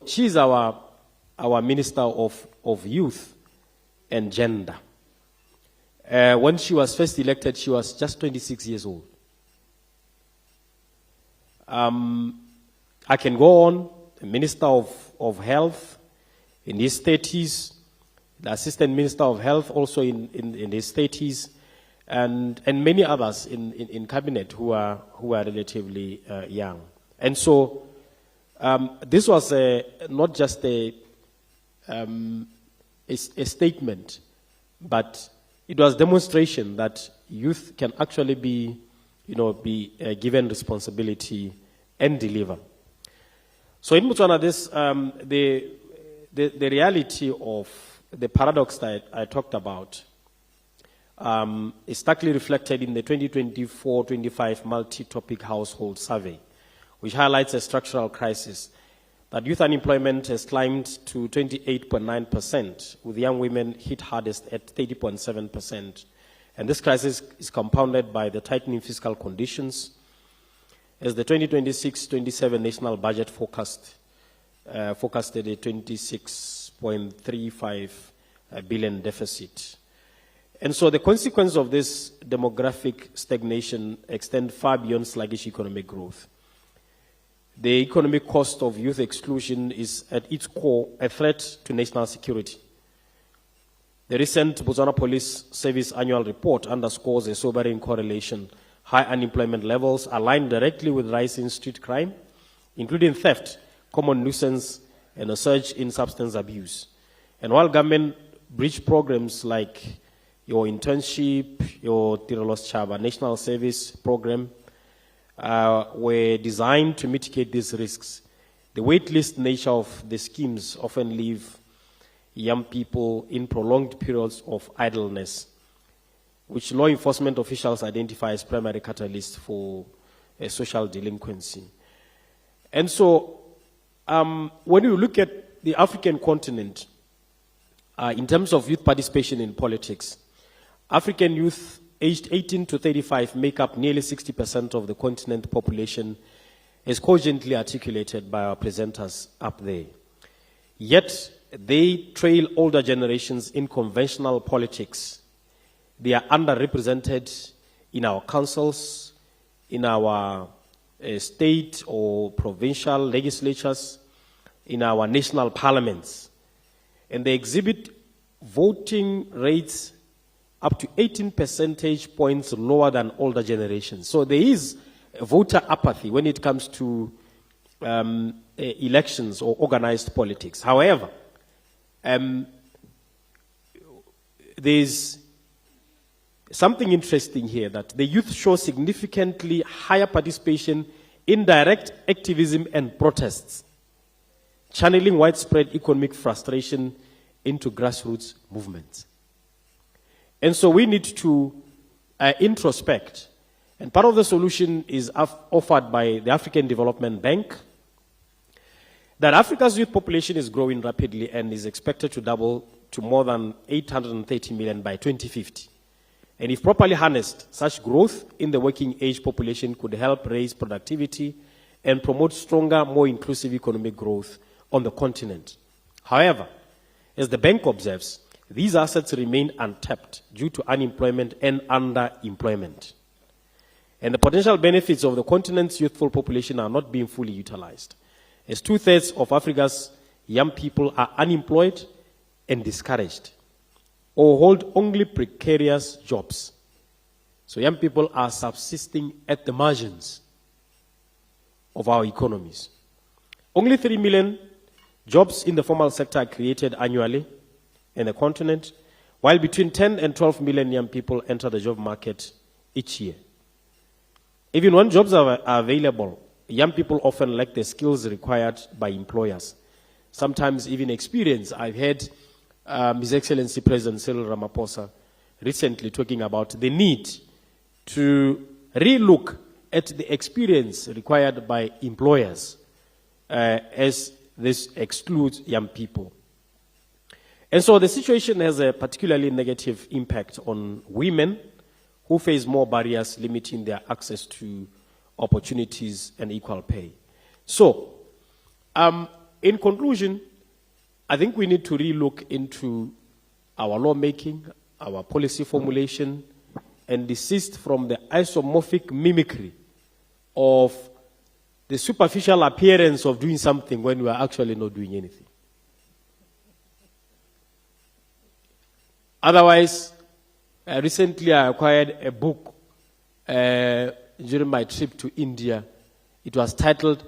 she's our Minister of Youth and Gender. When she was first elected, she was just 26 years old. I can go on. The Minister of Health in his 30s, the Assistant Minister of Health also in his 30s, and many others in cabinet who are relatively young. And so this was not just a statement, but it was demonstration that youth can actually be be given responsibility and deliver. So in Botswana, this, the reality of the paradox that I talked about is starkly reflected in the 2024-25 multi-topic household survey, which highlights a structural crisis that youth unemployment has climbed to 28.9%, with young women hit hardest at 30.7%. And this crisis is compounded by the tightening fiscal conditions, as the 2026-27 national budget forecasted a 26.35 billion deficit. And so the consequence of this demographic stagnation extend far beyond sluggish economic growth. The economic cost of youth exclusion is at its core a threat to national security. The recent Botswana Police Service annual report underscores a sobering correlation. High unemployment levels align directly with rising street crime, including theft, common nuisance, and a surge in substance abuse. And while government bridge programs like your internship, your Tirolos Chaba National Service Program were designed to mitigate these risks, the waitlist nature of the schemes often leave young people in prolonged periods of idleness, which law enforcement officials identify as primary catalyst for social delinquency. And so, when you look at the African continent, in terms of youth participation in politics, African youth aged 18 to 35 make up nearly 60% of the continent population, as cogently articulated by our presenters up there. Yet, they trail older generations in conventional politics. They are underrepresented in our councils, in our state or provincial legislatures, in our national parliaments. And they exhibit voting rates up to 18 percentage points lower than older generations. So there is voter apathy when it comes to elections or organized politics. However, there's something interesting here, that the youth show significantly higher participation in direct activism and protests, channeling widespread economic frustration into grassroots movements. And so we need to introspect. And part of the solution is offered by the African Development Bank, that Africa's youth population is growing rapidly and is expected to double to more than 830 million by 2050. And if properly harnessed, such growth in the working age population could help raise productivity and promote stronger, more inclusive economic growth on the continent. However, as the bank observes, these assets remain untapped due to unemployment and underemployment. And the potential benefits of the continent's youthful population are not being fully utilized, as 2/3 of Africa's young people are unemployed and discouraged, or hold only precarious jobs. So young people are subsisting at the margins of our economies. Only 3 million jobs in the formal sector are created annually in the continent, while between 10 and 12 million young people enter the job market each year. Even when jobs are available, young people often lack the skills required by employers, sometimes even experience. I've heard His Excellency President Cyril Ramaphosa recently talking about the need to relook at the experience required by employers, as this excludes young people. And so the situation has a particularly negative impact on women who face more barriers limiting their access to opportunities and equal pay. So, in conclusion, I think we need to relook into our lawmaking, our policy formulation, and desist from the isomorphic mimicry of the superficial appearance of doing something when we are actually not doing anything. Otherwise, recently I acquired a book during my trip to India. It was titled,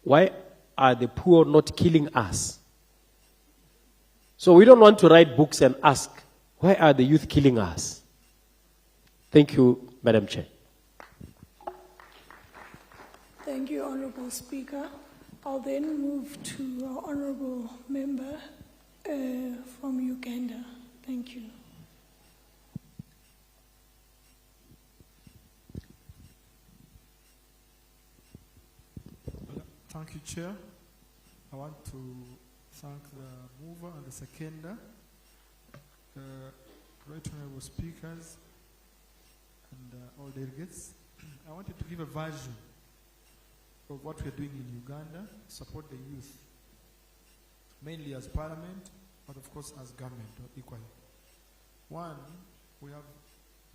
"Why Are the Poor Not Killing Us?" So we don't want to write books and ask, why are the youth killing us? Thank you, Madam Chair. Thank you, Honourable Speaker. I'll then move to our Honourable Member from Uganda. Thank you. Thank you, Chair. I want to thank the mover and the seconder, right honourable speakers, and all delegates. I wanted to give a version of what we are doing in Uganda to support the youth, mainly as Parliament, but of course as government equally. One,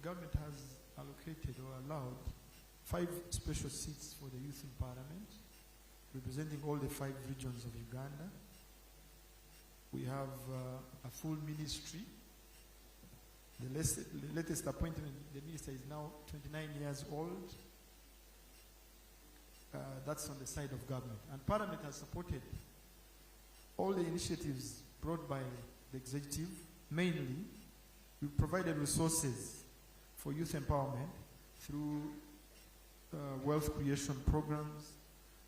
government has allocated or allowed 5 special seats for the youth in Parliament, representing all the 5 regions of Uganda. We have a full ministry. The latest appointment, the minister is now 29 years old. That's on the side of government. And Parliament has supported all the initiatives brought by the executive. Mainly, we provided resources for youth empowerment through wealth creation programs.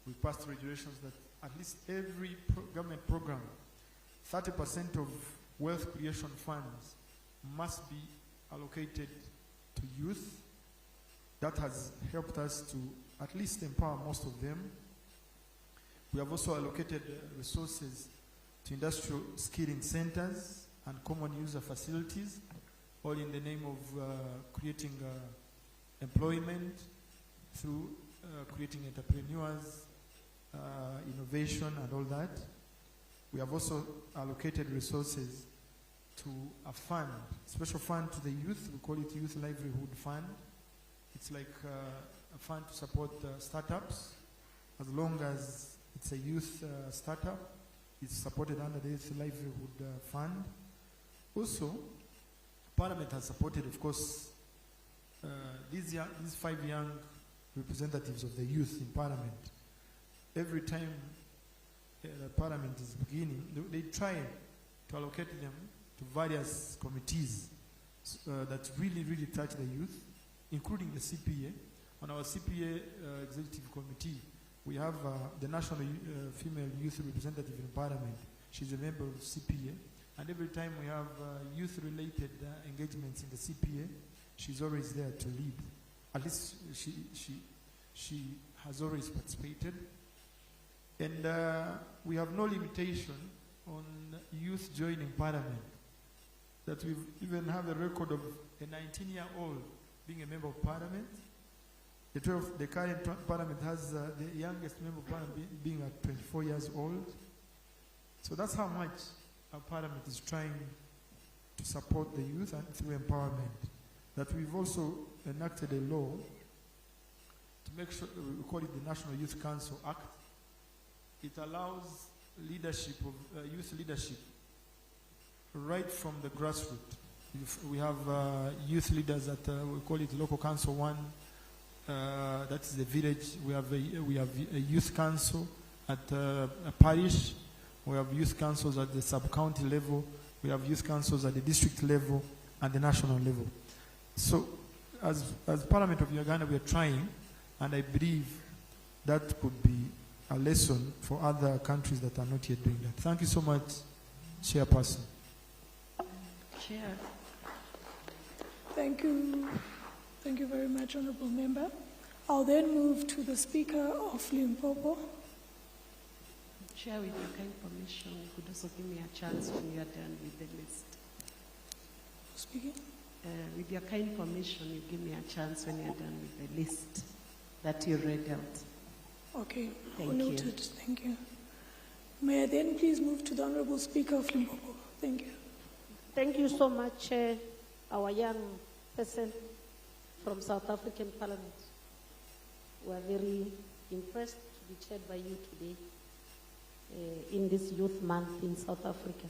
We passed regulations that at least every government program, 30% of wealth creation funds must be allocated to youth. That has helped us to at least empower most of them. We have also allocated resources to industrial skilling centers and common user facilities, all in the name of creating employment through creating entrepreneurs, innovation and all that. We have also allocated resources to a fund, special fund to the youth. We call it Youth Livelihood Fund. It's like a fund to support startups. As long as it's a youth startup, it's supported under the Youth Livelihood Fund. Also, Parliament has supported, of course, these 5 young representatives of the youth in Parliament. Every time the Parliament is beginning, they try to allocate them to various committees that really, really touch the youth, including the CPA. On our CPA Executive Committee, we have the National Female Youth Representative in Parliament. She's a member of CPA. And every time we have youth-related engagements in the CPA, she's always there to lead. At least she has always participated. And we have no limitation on youth joining Parliament. That we even have a record of a 19-year-old being a member of Parliament. The current Parliament has the youngest member of Parliament being at 24 years old. So that's how much our Parliament is trying to support the youth and through empowerment. That we've also enacted a law to make sure, we call it the National Youth Council Act. It allows leadership of youth leadership right from the grassroots. We have youth leaders at we call it Local Council 1. That is the village. We have a youth council at a parish. We have youth councils at the sub-county level. We have youth councils at the district level and the national level. So, as Parliament of Uganda, we are trying, and I believe that could be a lesson for other countries that are not yet doing that. Thank you so much, Chairperson. Chair. Thank you. Thank you very much, Honourable Member. I'll then move to the Speaker of Limpopo. Chair, with your kind permission, you could also give me a chance when you are done with the list. Speaking? With your kind permission, you give me a chance when you are done with the list that you read out. Okay, Thank noted. you. Thank you. May I then please move to the Honourable Speaker of Limpopo? Thank you. Thank you so much, our young person from South African Parliament. We are very impressed to be chaired by you today in this Youth Month in South Africa.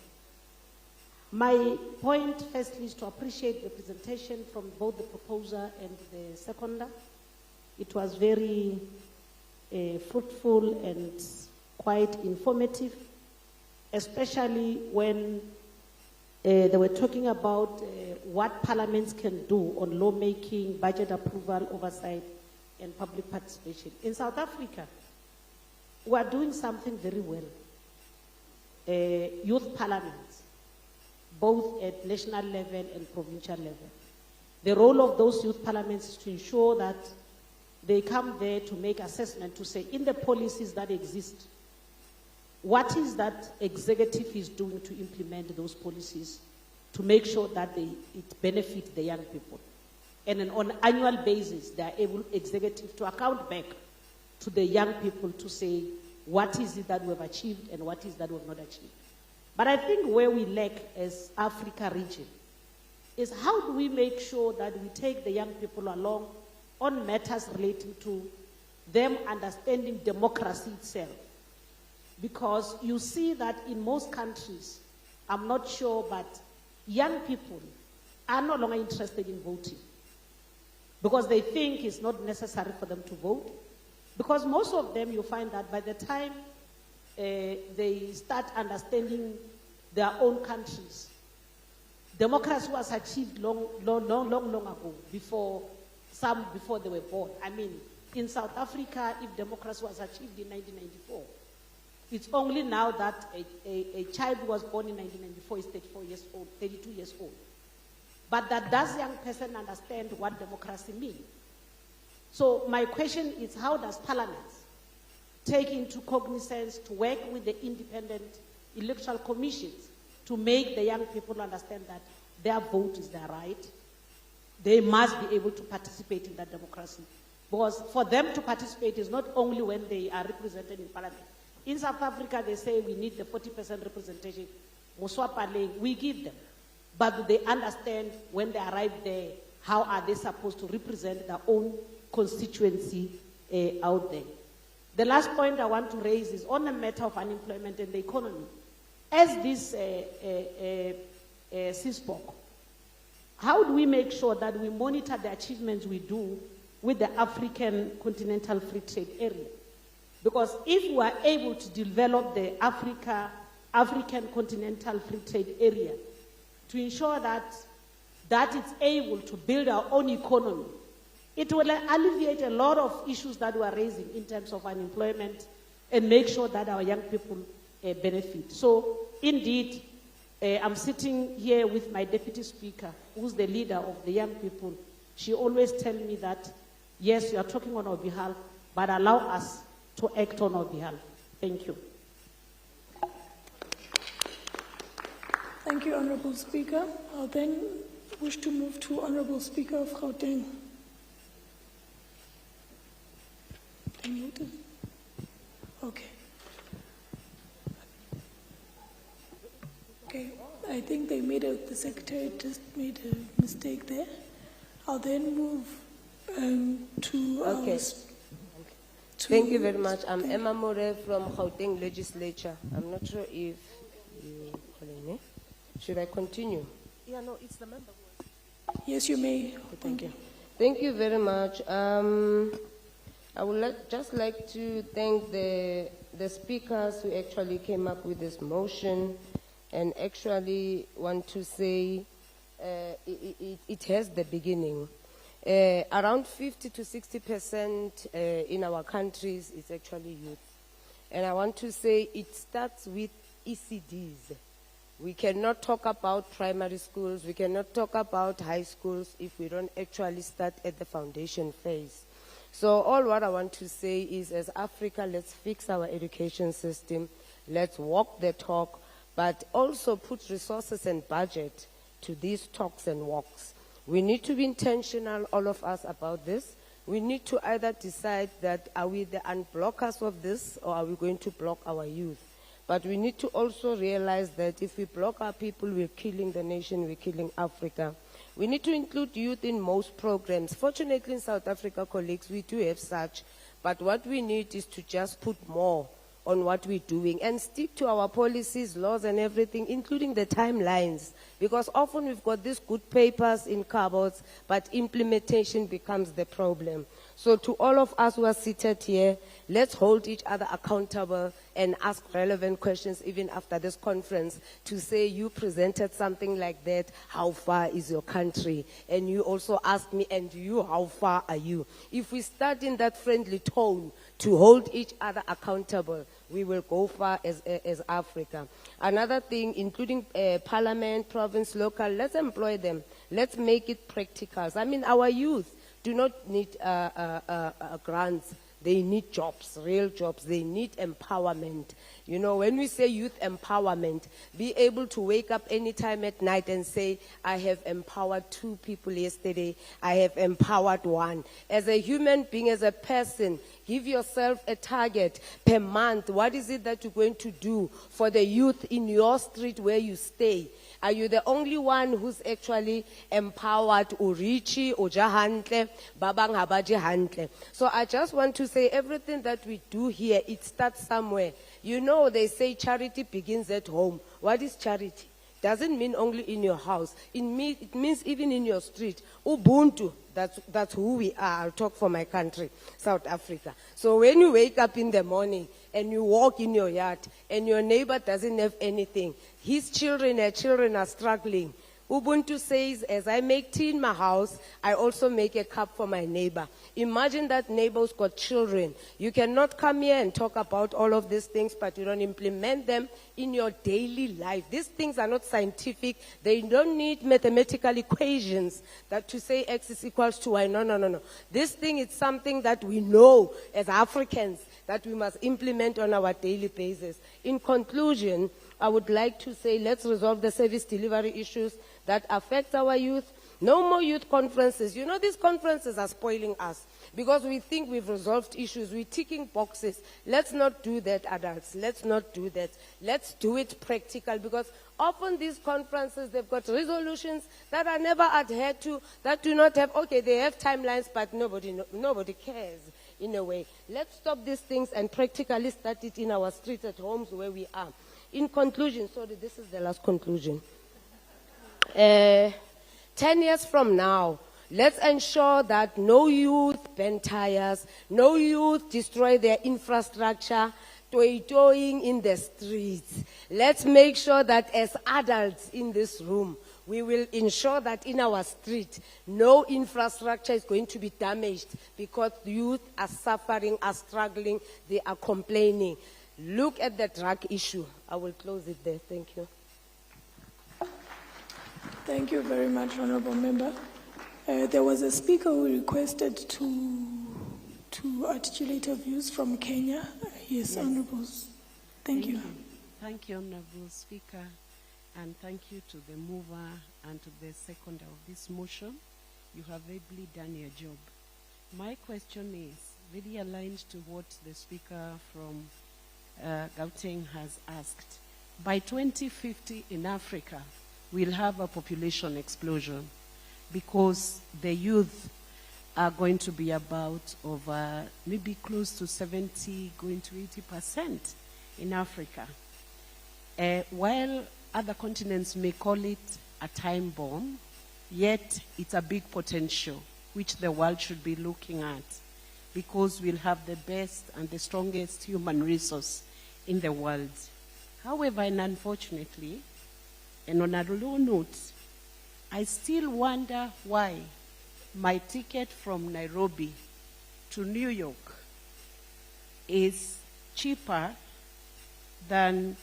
My point, firstly, is to appreciate the presentation from both the proposer and the seconder. It was very fruitful and quite informative, especially when they were talking about what parliaments can do on lawmaking, budget approval, oversight, and public participation. In South Africa, we are doing something very well. Youth parliaments, both at national level and provincial level. The role of those youth parliaments is to ensure that they come there to make assessment to say, in the policies that exist, what is that executive is doing to implement those policies to make sure that it benefits the young people. And on an annual basis, they are able, executive, to account back to the young people to say, what is it that we have achieved and what is that we have not achieved. But I think where we lack as Africa region is how do we make sure that we take the young people along on matters relating to them understanding democracy itself. Because you see that in most countries, I'm not sure, but young people are no longer interested in voting because they think it's not necessary for them to vote. Because most of them, you find that by the time they start understanding their own countries, democracy was achieved long ago, before they were born. I mean, in South Africa, if democracy was achieved in 1994, it's only now that a child who was born in 1994 is 34 years old, 32 years old. But that does young person understand what democracy means? So my question is, how does Parliament take into cognizance to work with the independent electoral commissions to make the young people understand that their vote is their right? They must be able to participate in that democracy. Because for them to participate is not only when they are represented in Parliament. In South Africa, they say we need the 40% representation. We give them. But they understand when they arrive there, how are they supposed to represent their own constituency out there. The last point I want to raise is on the matter of unemployment and the economy. As this CSPOC, how do we make sure that we monitor the achievements we do with the African Continental Free Trade Area? Because if we are able to develop the African Continental Free Trade Area to ensure that it's able to build our own economy, it will alleviate a lot of issues that we are raising in terms of unemployment and make sure that our young people benefit. So, indeed, I'm sitting here with my Deputy Speaker, who's the leader of the young people. She always tells me that, yes, you are talking on our behalf, but allow us to act on our behalf. Thank you. Thank you, Honourable Speaker. I'll then wish to move to Honourable Speaker of Gauteng. Okay. Okay, I think the Secretary just made a mistake there. I'll then move to... Okay. Thank you very much. I'm Emma More from Gauteng Legislature. I'm not sure if you calling me. Should I continue? Yeah, no, it's the member. Yes, you may. Thank you. Thank you very much. I would just like to thank the speakers who actually came up with this motion, and actually want to say it has the beginning. Around 50 to 60% in our countries is actually youth. And I want to say it starts with ECDs. We cannot talk about primary schools, we cannot talk about high schools if we don't actually start at the foundation phase. So all what I want to say is, as Africa, let's fix our education system, let's walk the talk, but also put resources and budget to these talks and walks. We need to be intentional, all of us, about this. We need to either decide that are we the unblockers of this, or are we going to block our youth? But we need to also realize that if we block our people, we're killing the nation, we're killing Africa. We need to include youth in most programs. Fortunately, in South Africa, colleagues, we do have such. But what we need is to just put more on what we're doing and stick to our policies, laws, and everything, including the timelines. Because often we've got these good papers in cupboards, but implementation becomes the problem. So to all of us who are seated here, let's hold each other accountable and ask relevant questions even after this conference to say you presented something like that, how far is your country? And you also asked me, and you, how far are you? If we start in that friendly tone to hold each other accountable, we will go far as Africa. Another thing, including parliament, province, local, let's employ them. Let's make it practical. I mean, our youth do not need grants. They need jobs, real jobs. They need empowerment. You know, when we say youth empowerment, be able to wake up any time at night and say, I have empowered 2 people yesterday. I have empowered 1. As a human being, as a person, give yourself a target per month. What is it that you're going to do for the youth in your street where you stay? Are you the only one who's actually empowered Urichi, Ojahantle, Babang Habaji Hantle? So I just want to say everything that we do here, it starts somewhere. You know, they say charity begins at home. What is charity? Doesn't mean only in your house. It means even in your street. Ubuntu, that's who we are. I'll talk for my country, South Africa. So when you wake up in the morning and you walk in your yard and your neighbor doesn't have anything, his children, her children are struggling. Ubuntu says, as I make tea in my house, I also make a cup for my neighbor. Imagine that neighbor's got children. You cannot come here and talk about all of these things, but you don't implement them in your daily life. These things are not scientific. They don't need mathematical equations that to say X is equals to Y. No. This thing is something that we know as Africans that we must implement on our daily basis. In conclusion, I would like to say let's resolve the service delivery issues that affect our youth. No more youth conferences. You know, these conferences are spoiling us because we think we've resolved issues. We're ticking boxes. Let's not do that, adults. Let's not do that. Let's do it practical because often these conferences, they've got resolutions that are never adhered to, that do not have, okay, they have timelines, but nobody cares in a way. Let's stop these things and practically start it in our streets at homes where we are. In conclusion, sorry, this is the last conclusion. 10 years from now, let's ensure that no youth burn tires, no youth destroy their infrastructure, toying in the streets. Let's make sure that as adults in this room, we will ensure that in our street, no infrastructure is going to be damaged because youth are suffering, are struggling, they are complaining. Look at the drug issue. I will close it there. Thank you. Thank you very much, Honorable Member. There was a speaker who requested to articulate her views from Kenya. Yes, Honorables. Thank you. Thank you, Honorable Speaker, and thank you to the mover and to the seconder of this motion. You have ably done your job. My question is really aligned to what the speaker from Gauteng has asked. By 2050 in Africa, we'll have a population explosion because the youth are going to be about over maybe close to 70, going to 80% in Africa. While other continents may call it a time bomb, yet it's a big potential which the world should be looking at because we'll have the best and the strongest human resource in the world. However, and unfortunately, and on a low note, I still wonder why my ticket from Nairobi to New York is cheaper than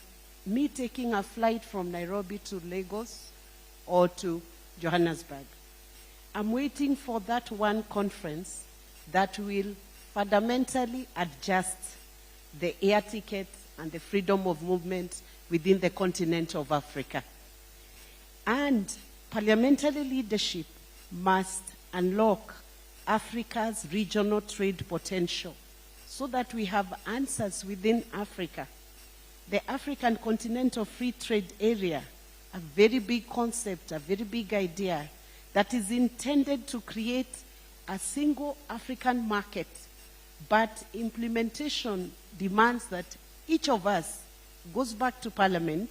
me taking a flight from Nairobi to Lagos or to Johannesburg. I'm waiting for that one conference that will fundamentally adjust the air tickets and the freedom of movement within the continent of Africa. And parliamentary leadership must unlock Africa's regional trade potential so that we have answers within Africa. The African Continental Free Trade Area, a very big concept, a very big idea that is intended to create a single African market, but implementation demands that each of us goes back to Parliament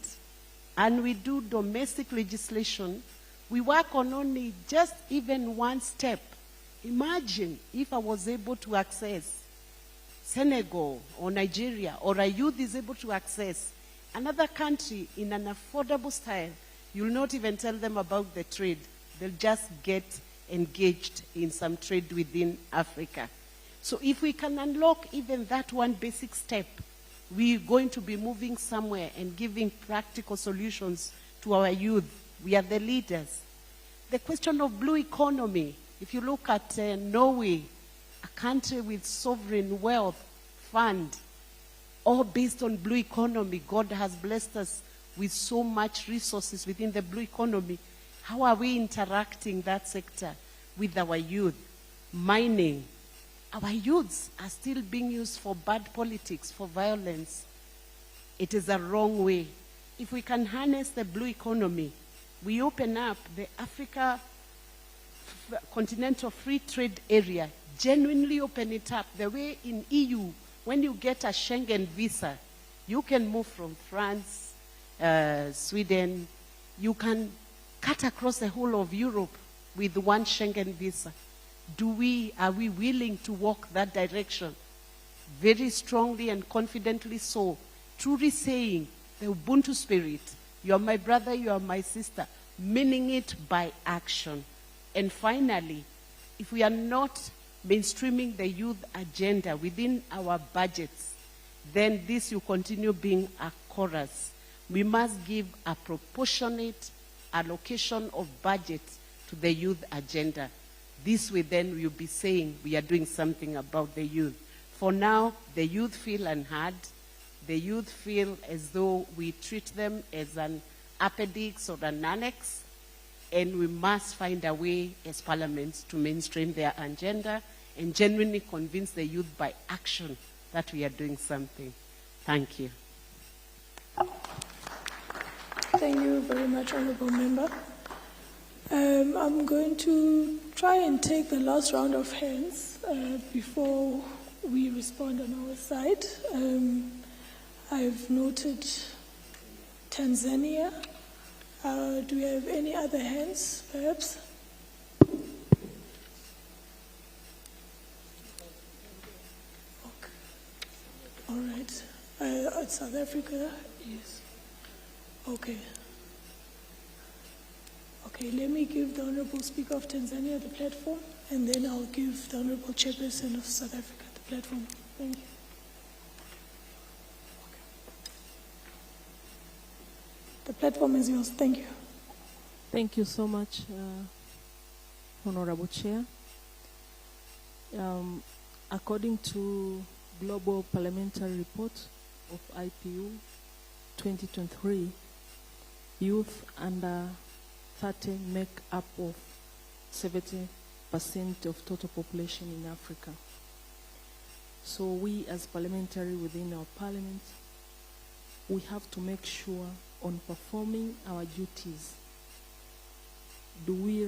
and we do domestic legislation. We work on only just even one step. Imagine if I was able to access Senegal or Nigeria, or a youth is able to access another country in an affordable style, you'll not even tell them about the trade. They'll just get engaged in some trade within Africa. So if we can unlock even that one basic step, we're going to be moving somewhere and giving practical solutions to our youth. We are the leaders. The question of blue economy, if you look at Norway, a country with sovereign wealth fund, all based on blue economy. God has blessed us with so much resources within the blue economy. How are we interacting that sector with our youth? Mining. Our youths are still being used for bad politics, for violence. It is a wrong way. If we can harness the blue economy, we open up the Africa Continental Free Trade Area, genuinely open it up. The way in EU, when you get a Schengen visa, you can move from France, Sweden, you can cut across the whole of Europe with one Schengen visa. Are we willing to walk that direction? Very strongly and confidently so. Truly saying the Ubuntu spirit, you are my brother, you are my sister, meaning it by action. And finally, if we are not mainstreaming the youth agenda within our budgets, then this will continue being a chorus. We must give a proportionate allocation of budget to the youth agenda. This way then we'll be saying we are doing something about the youth. For now, the youth feel unheard. The youth feel as though we treat them as an appendix or an annex, and we must find a way as parliaments to mainstream their agenda and genuinely convince the youth by action that we are doing something. Thank you. Thank you very much, Honourable Member. I'm going to try and take the last round of hands before we respond on our side. I've noted Tanzania. Do we have any other hands, perhaps? Okay. All right. South Africa, yes. Okay. Okay, let me give the Honourable Speaker of Tanzania the platform, and then I'll give the Honourable Chairperson of South Africa the platform. Thank you. Okay. The platform is yours. Thank you. Thank you so much, Honourable Chair. According to Global Parliamentary Report of IPU 2023, youth under 30 make up of 70% of total population in Africa. So we as parliamentary within our parliament, we have to make sure on performing our duties. Do we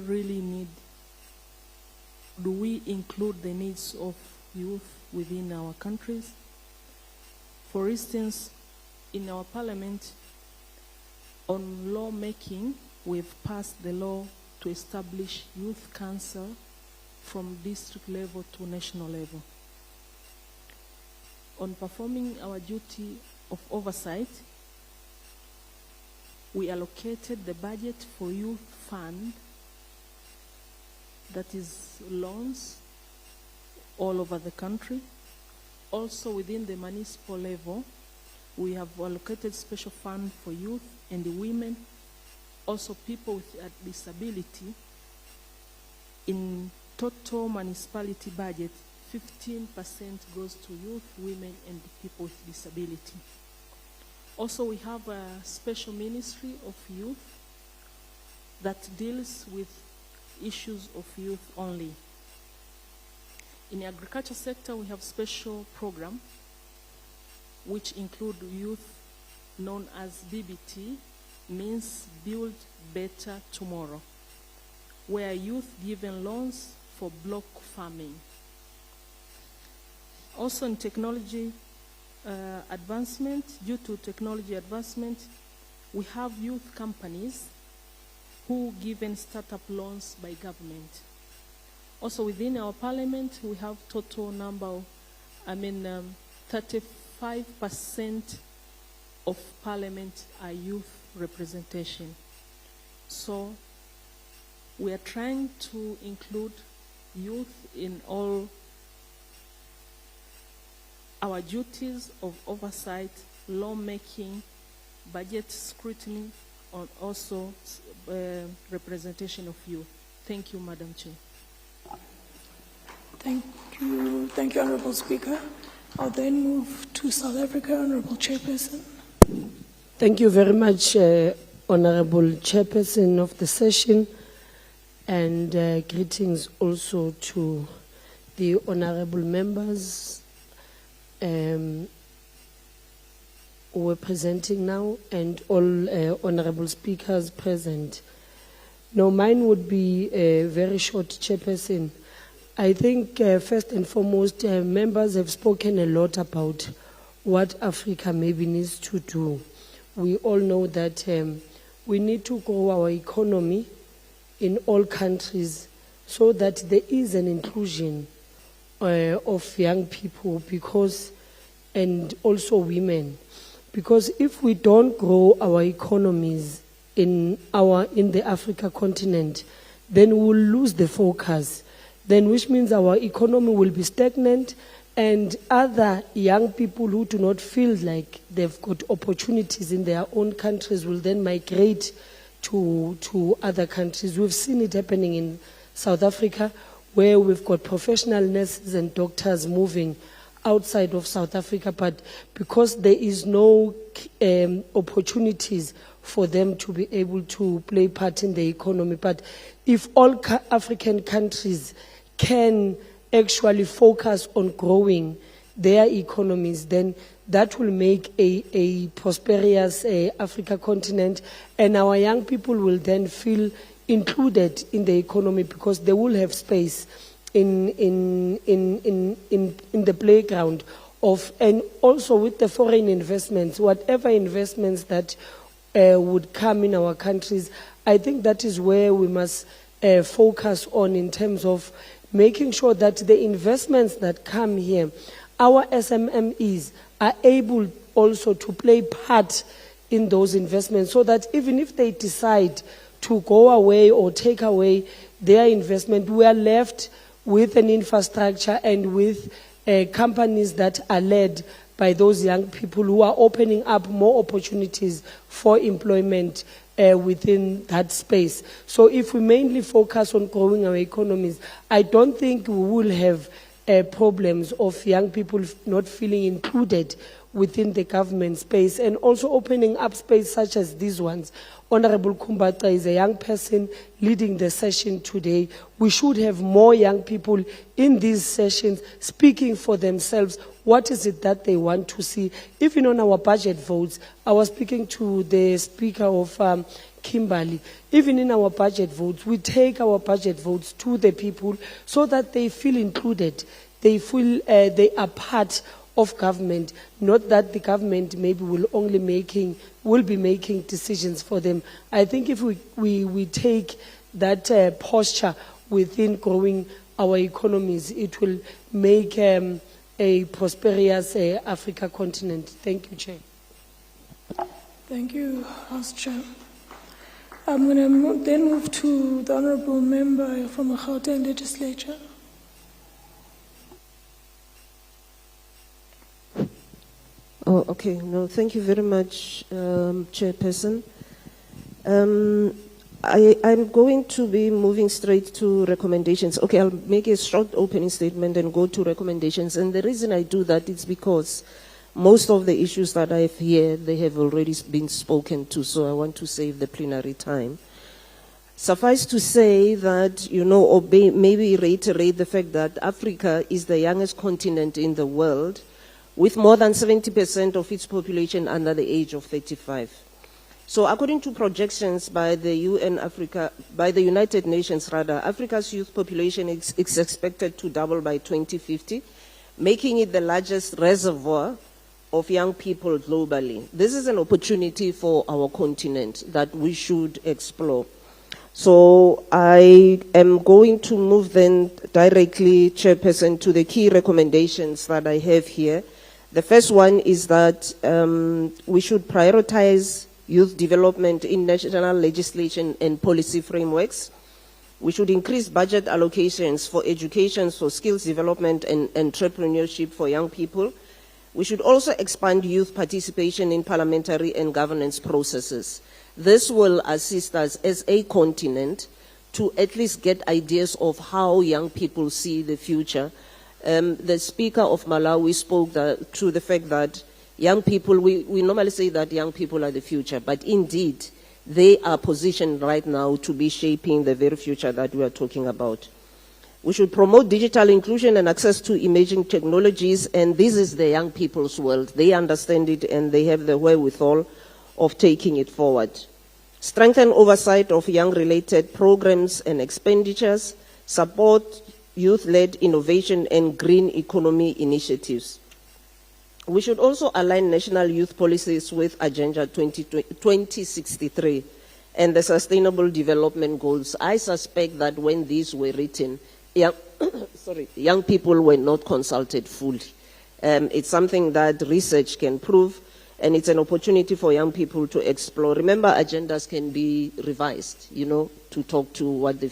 include the needs of youth within our countries? For instance, in our parliament, on lawmaking, we've passed the law to establish youth council from district level to national level. On performing our duty of oversight, we allocated the budget for youth fund, that is loans all over the country. Also within the municipal level, we have allocated special fund for youth and the women, also people with a disability. In total municipality budget, 15% goes to youth, women, and people with disability. Also, we have a special ministry of youth that deals with issues of youth only. In the agriculture sector, we have special program which include youth known as BBT, means Build Better Tomorrow, where youth given loans for block farming. Also in technology advancement, due to technology advancement, we have youth companies who given startup loans by government. Also within our parliament, we have total number of 35% of parliament are youth representation. So we are trying to include youth in all our duties of oversight, lawmaking, budget scrutiny, and also representation of youth. Thank you, Madam Chair. Thank you, Honorable Speaker. I'll then move to South Africa, Honorable Chairperson. Thank you very much, Honorable Chairperson of the session, and greetings also to the honorable members who are presenting now and all honorable speakers present. Now, mine would be a very short, Chairperson. I think first and foremost, members have spoken a lot about what Africa maybe needs to do. We all know that we need to grow our economy in all countries so that there is an inclusion of young people and also women. Because if we don't grow our economies in the Africa continent, then we'll lose the focus. Then which means our economy will be stagnant, and other young people who do not feel like they've got opportunities in their own countries will then migrate to other countries. We've seen it happening in South Africa, where we've got professional nurses and doctors moving outside of South Africa, but because there is no opportunities for them to be able to play part in the economy. But if all African countries can actually focus on growing their economies, then that will make a prosperous Africa continent, and our young people will then feel included in the economy because they will have space in the playground of, and also with the foreign investments, whatever investments that would come in our countries. I think that is where we must focus on in terms of making sure that the investments that come here, our SMMEs are able also to play part in those investments, so that even if they decide to go away or take away their investment, we are left with an infrastructure and with companies that are led by those young people who are opening up more opportunities for employment within that space. So if we mainly focus on growing our economies, I don't think we will have problems of young people not feeling included within the government space, and also opening up space such as these ones. Honorable Kumbatha is a young person leading the session today. We should have more young people in these sessions speaking for themselves. What is it that they want to see? Even on our budget votes, I was speaking to the Speaker of Kimberley. Even in our budget votes, we take our budget votes to the people so that they feel included. They feel they are part of government, not that the government maybe will be making decisions for them. I think if we take that posture within growing our economies, it will make a prosperous Africa continent. Thank you, Chair. Thank you, House Chair. I'm going to then move to the Honourable Member from the Gauteng Legislature. Oh, okay. No, thank you very much, Chairperson. I'm going to be moving straight to recommendations. Okay, I'll make a short opening statement and go to recommendations. And the reason I do that is because most of the issues that I have here, they have already been spoken to, so I want to save the plenary time. Suffice to say that, or maybe reiterate the fact that Africa is the youngest continent in the world, with more than 70% of its population under the age of 35. So according to projections by the United Nations, Africa's youth population is expected to double by 2050, making it the largest reservoir of young people globally. This is an opportunity for our continent that we should explore. So I am going to move then directly, Chairperson, to the key recommendations that I have here. The first one is that we should prioritize youth development in national legislation and policy frameworks. We should increase budget allocations for education, for skills development and entrepreneurship for young people. We should also expand youth participation in parliamentary and governance processes. This will assist us as a continent to at least get ideas of how young people see the future. The Speaker of Malawi spoke to the fact that young people, we normally say that young people are the future, but indeed, they are positioned right now to be shaping the very future that we are talking about. We should promote digital inclusion and access to emerging technologies, and this is the young people's world. They understand it and they have the wherewithal of taking it forward. Strengthen oversight of young-related programs and expenditures, support youth-led innovation and green economy initiatives. We should also align national youth policies with Agenda 2063 and the Sustainable Development Goals. I suspect that when these were written, young people were not consulted fully. It's something that research can prove, and it's an opportunity for young people to explore. Remember, agendas can be revised, to talk to what the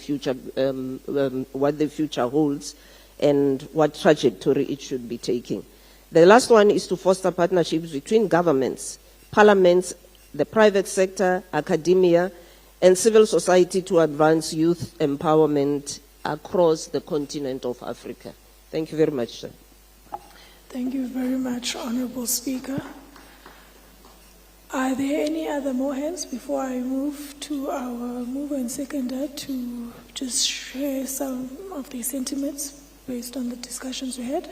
future holds and what trajectory it should be taking. The last one is to foster partnerships between governments, parliaments, the private sector, academia, and civil society to advance youth empowerment across the continent of Africa. Thank you very much, sir. Thank you very much, Honorable Speaker. Are there any other more hands before I move to our mover and seconder to just share some of their sentiments based on the discussions we had?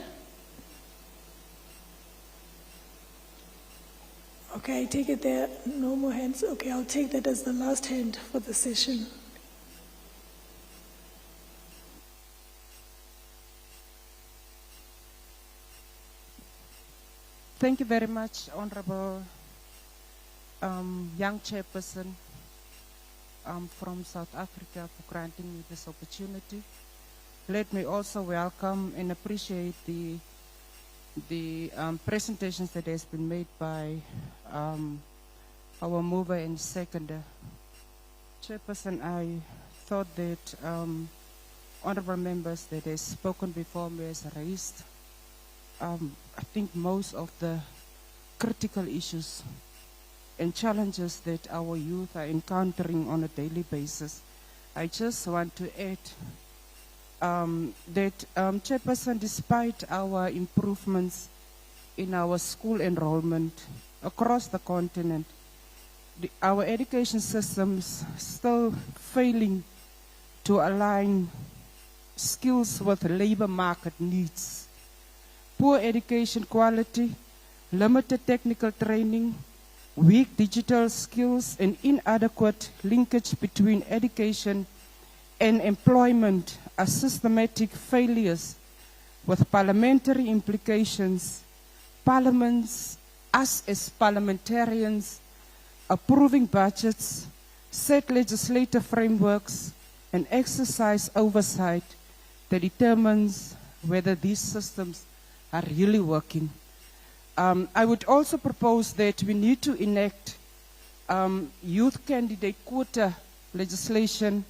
Okay, I take it there are no more hands. Okay, I'll take that as the last hand for the session. Thank you very much, Honorable young Chairperson from South Africa, for granting me this opportunity. Let me also welcome and appreciate the presentations that has been made by our mover and seconder. Chairperson, I thought that honorable members that have spoken before me has raised I think most of the critical issues and challenges that our youth are encountering on a daily basis. I just want to add that, Chairperson, despite our improvements in our school enrollment across the continent, our education systems still failing to align skills with labor market needs. Poor education quality, limited technical training, weak digital skills, and inadequate linkage between education and employment are systematic failures with parliamentary implications. Parliaments, us as parliamentarians, approving budgets, set legislative frameworks, and exercise oversight that determines whether these systems are really working. I would also propose that we need to enact youth candidate quota legislation.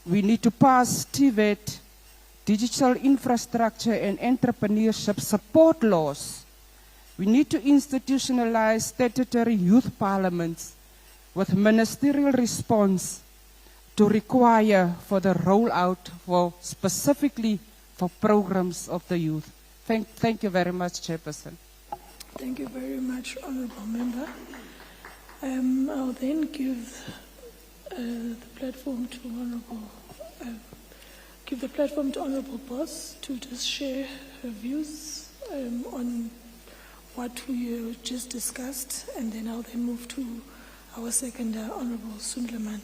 We need to pass TVET, digital infrastructure and entrepreneurship support laws. We need to institutionalize statutory youth parliaments with ministerial response to require for the rollout for specifically for programs of the youth. Thank you very much, Chairperson. Thank you very much, Honourable Member. I'll then give the platform to Honourable Boss to just share her views on what we just discussed, and then I'll then move to our second Honourable Sundleman.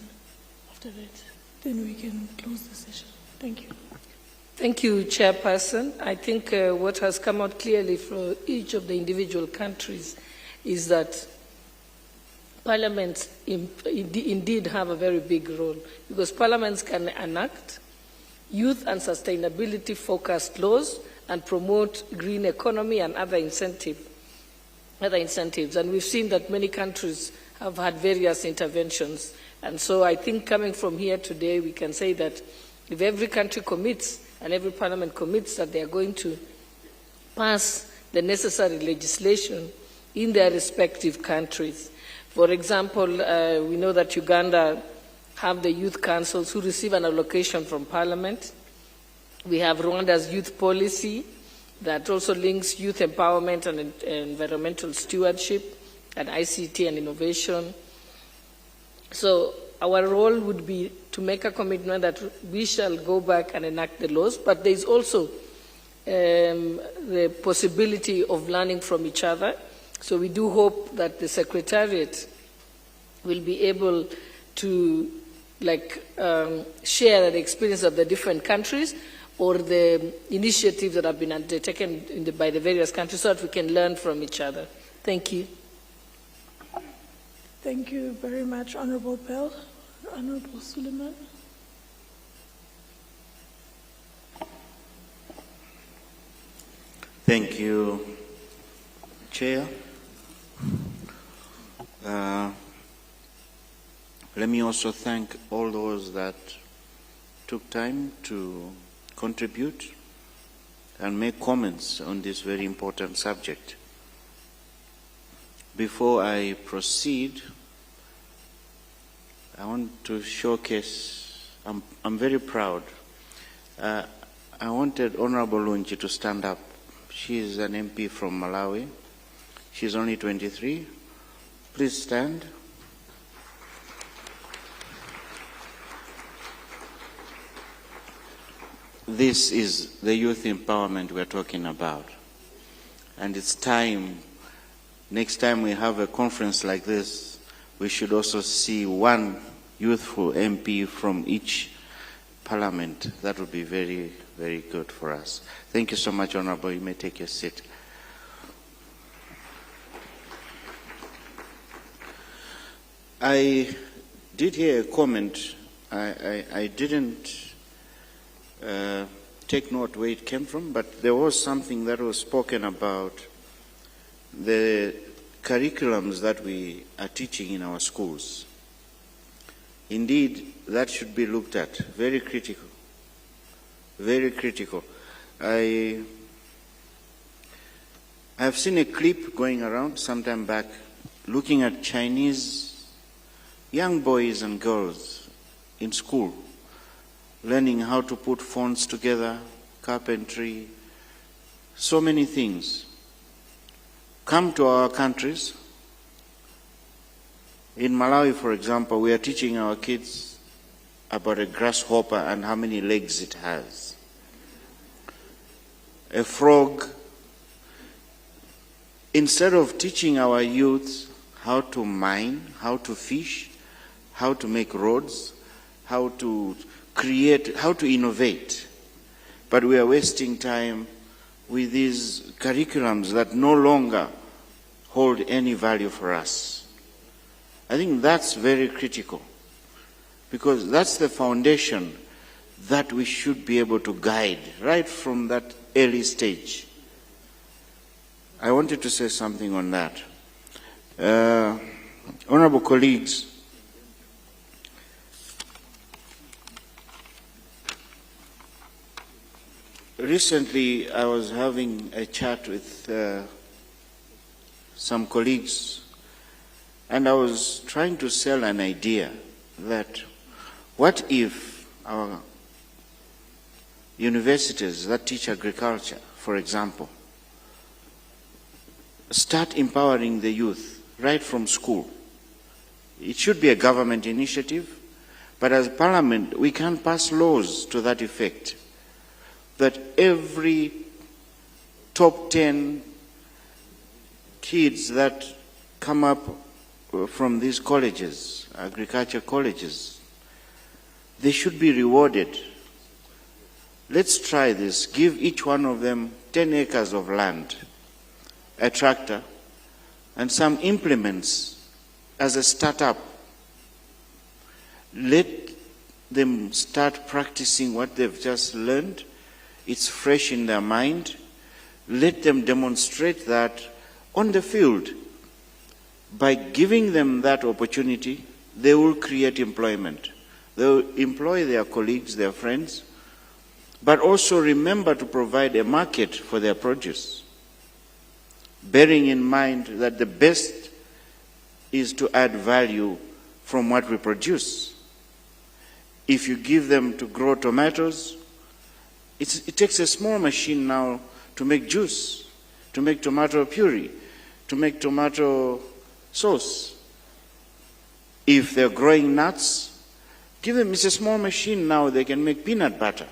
After that, then we can close the session. Thank you. Thank you, Chairperson. I think what has come out clearly for each of the individual countries is that parliaments indeed have a very big role, because parliaments can enact youth and sustainability focused laws and promote green economy and other incentives. And we've seen that many countries have had various interventions. And so I think coming from here today, we can say that if every country commits and every parliament commits that they are going to pass the necessary legislation in their respective countries. For example, we know that Uganda have the youth councils who receive an allocation from parliament. We have Rwanda's youth policy that also links youth empowerment and environmental stewardship and ICT and innovation. So our role would be to make a commitment that we shall go back and enact the laws, but there is also the possibility of learning from each other. So we do hope that the Secretariat will be able to share the experience of the different countries or the initiatives that have been undertaken by the various countries so that we can learn from each other. Thank you. Thank you very much, Honorable Bell. Honorable Suleiman. Thank you, Chair. Let me also thank all those that took time to contribute and make comments on this very important subject. Before I proceed, I want to showcase, I'm very proud. I wanted Honorable Lunchi to stand up. She is an MP from Malawi. She's only 23. Please stand. This is the youth empowerment we're talking about. And it's time, next time we have a conference like this, we should also see one youthful MP from each parliament. That would be very, very good for us. Thank you so much, Honorable. You may take your seat. I did hear a comment. I didn't take note where it came from, but there was something that was spoken about the curriculums that we are teaching in our schools. Indeed, that should be looked at. Very critical. Very critical. I have seen a clip going around some time back looking at Chinese young boys and girls in school learning how to put phones together, carpentry, so many things. Come to our countries. In Malawi, for example, we are teaching our kids about a grasshopper and how many legs it has. A frog. Instead of teaching our youth how to mine, how to fish, how to make roads, how to create, how to innovate. But we are wasting time with these curriculums that no longer hold any value for us. I think that's very critical, because that's the foundation that we should be able to guide right from that early stage. I wanted to say something on that. Honorable colleagues, recently I was having a chat with some colleagues, and I was trying to sell an idea that what if our universities that teach agriculture, for example, start empowering the youth right from school. It should be a government initiative, but as Parliament, we can pass laws to that effect, that every top 10 kids that come up from these colleges, agriculture colleges, they should be rewarded. Let's try this. Give each one of them 10 acres of land, a tractor, and some implements as a startup, let them start practicing what they've just learned. It's fresh in their mind. Let them demonstrate that on the field. By giving them that opportunity, they will create employment. They will employ their colleagues, their friends, but also remember to provide a market for their produce, bearing in mind that the best is to add value from what we produce. If you give them to grow tomatoes, it takes a small machine now to make juice, to make tomato puree, to make tomato sauce. If they're growing nuts, give them, it's a small machine now, they can make peanut butter.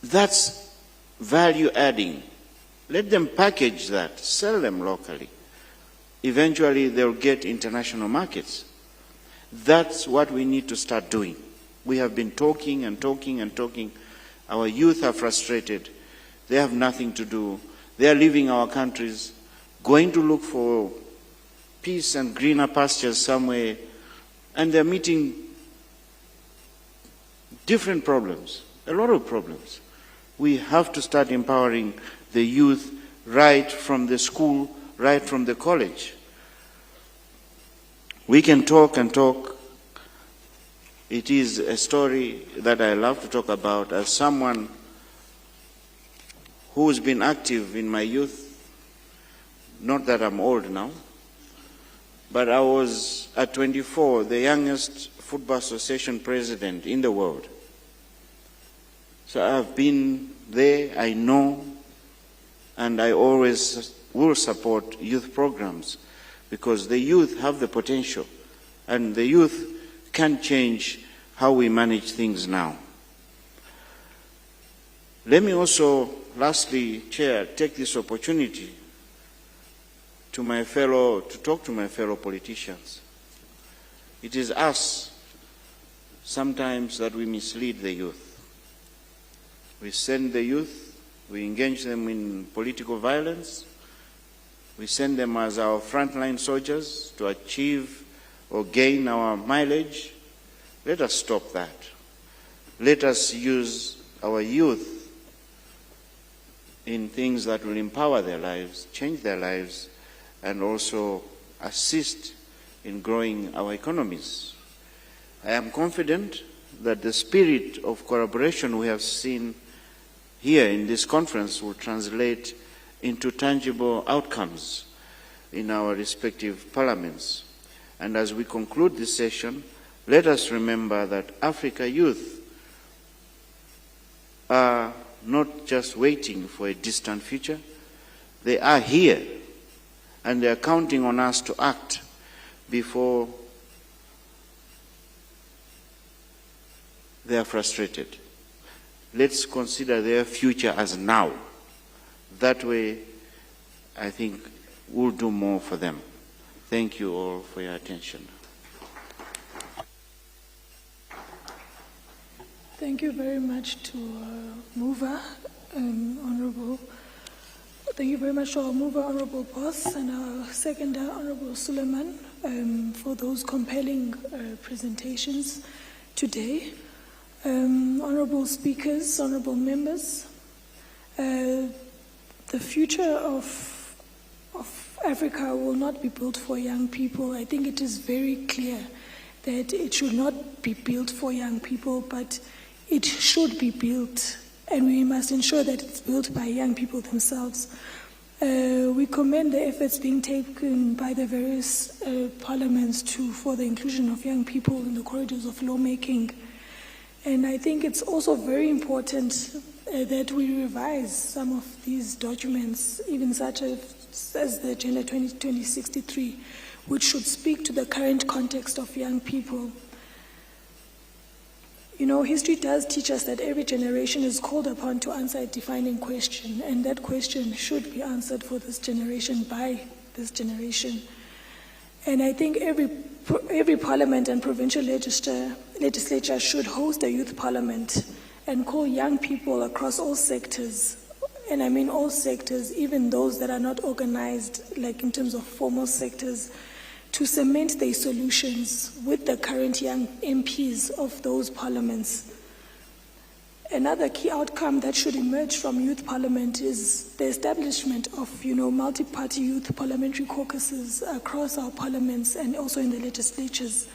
That's value adding. Let them package that, sell them locally. Eventually they'll get international markets. That's what we need to start doing. We have been talking and talking and talking. Our youth are frustrated. They have nothing to do. They are leaving our countries, going to look for peace and greener pastures somewhere, and they're meeting different problems, a lot of problems. We have to start empowering the youth right from the school, right from the college. We can talk and talk. It is a story that I love to talk about as someone who's been active in my youth. Not that I'm old now, but I was at 24 the youngest football association president in the world. So I've been there, I know, and I always will support youth programs because the youth have the potential and the youth can change how we manage things now. Let me also, lastly, Chair, take this opportunity to talk to my fellow politicians. It is us sometimes that we mislead the youth. We send the youth, we engage them in political violence, we send them as our frontline soldiers to achieve or gain our mileage. Let us stop that. Let us use our youth in things that will empower their lives, change their lives, and also assist in growing our economies. I am confident that the spirit of collaboration we have seen here in this conference will translate into tangible outcomes in our respective parliaments. And as we conclude this session, let us remember that Africa youth are not just waiting for a distant future. They are here, and they are counting on us to act before they are frustrated. Let's consider their future as now. That way, I think we'll do more for them. Thank you all for your attention. Thank you very much to Mover, Honorable. Thank you very much to our Mover, Honorable Boss, and our Seconder, Honorable Suleiman, for those compelling presentations today. Honorable speakers, honorable members, the future of Africa will not be built for young people. I think it is very clear that it should not be built for young people, but it should be built, and we must ensure that it's built by young people themselves. We commend the efforts being taken by the various parliaments for the inclusion of young people in the corridors of lawmaking. And I think it's also very important that we revise some of these documents, even such as the Agenda 2063, which should speak to the current context of young people. You know, history does teach us that every generation is called upon to answer a defining question, and that question should be answered for this generation by this generation. And I think every parliament and provincial legislature should host a youth parliament and call young people across all sectors, and I mean all sectors, even those that are not organized, like in terms of formal sectors, to cement their solutions with the current young MPs of those parliaments. Another key outcome that should emerge from youth parliament is the establishment of, multi-party youth parliamentary caucuses across our parliaments and also in the legislatures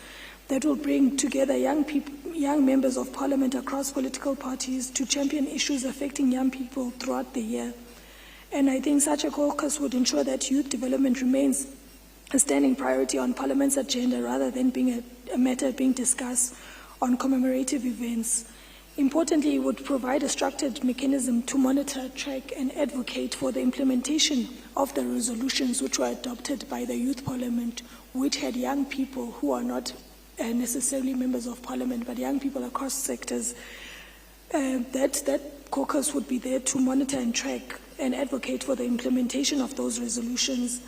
that will bring together young members of parliament across political parties to champion issues affecting young people throughout the year. And I think such a caucus would ensure that youth development remains a standing priority on Parliament's agenda rather than being a matter being discussed on commemorative events. Importantly, it would provide a structured mechanism to monitor, track, and advocate for the implementation of the resolutions which were adopted by the Youth Parliament, which had young people who are not necessarily members of Parliament, but young people across sectors. That caucus would be there to monitor and track and advocate for the implementation of those resolutions.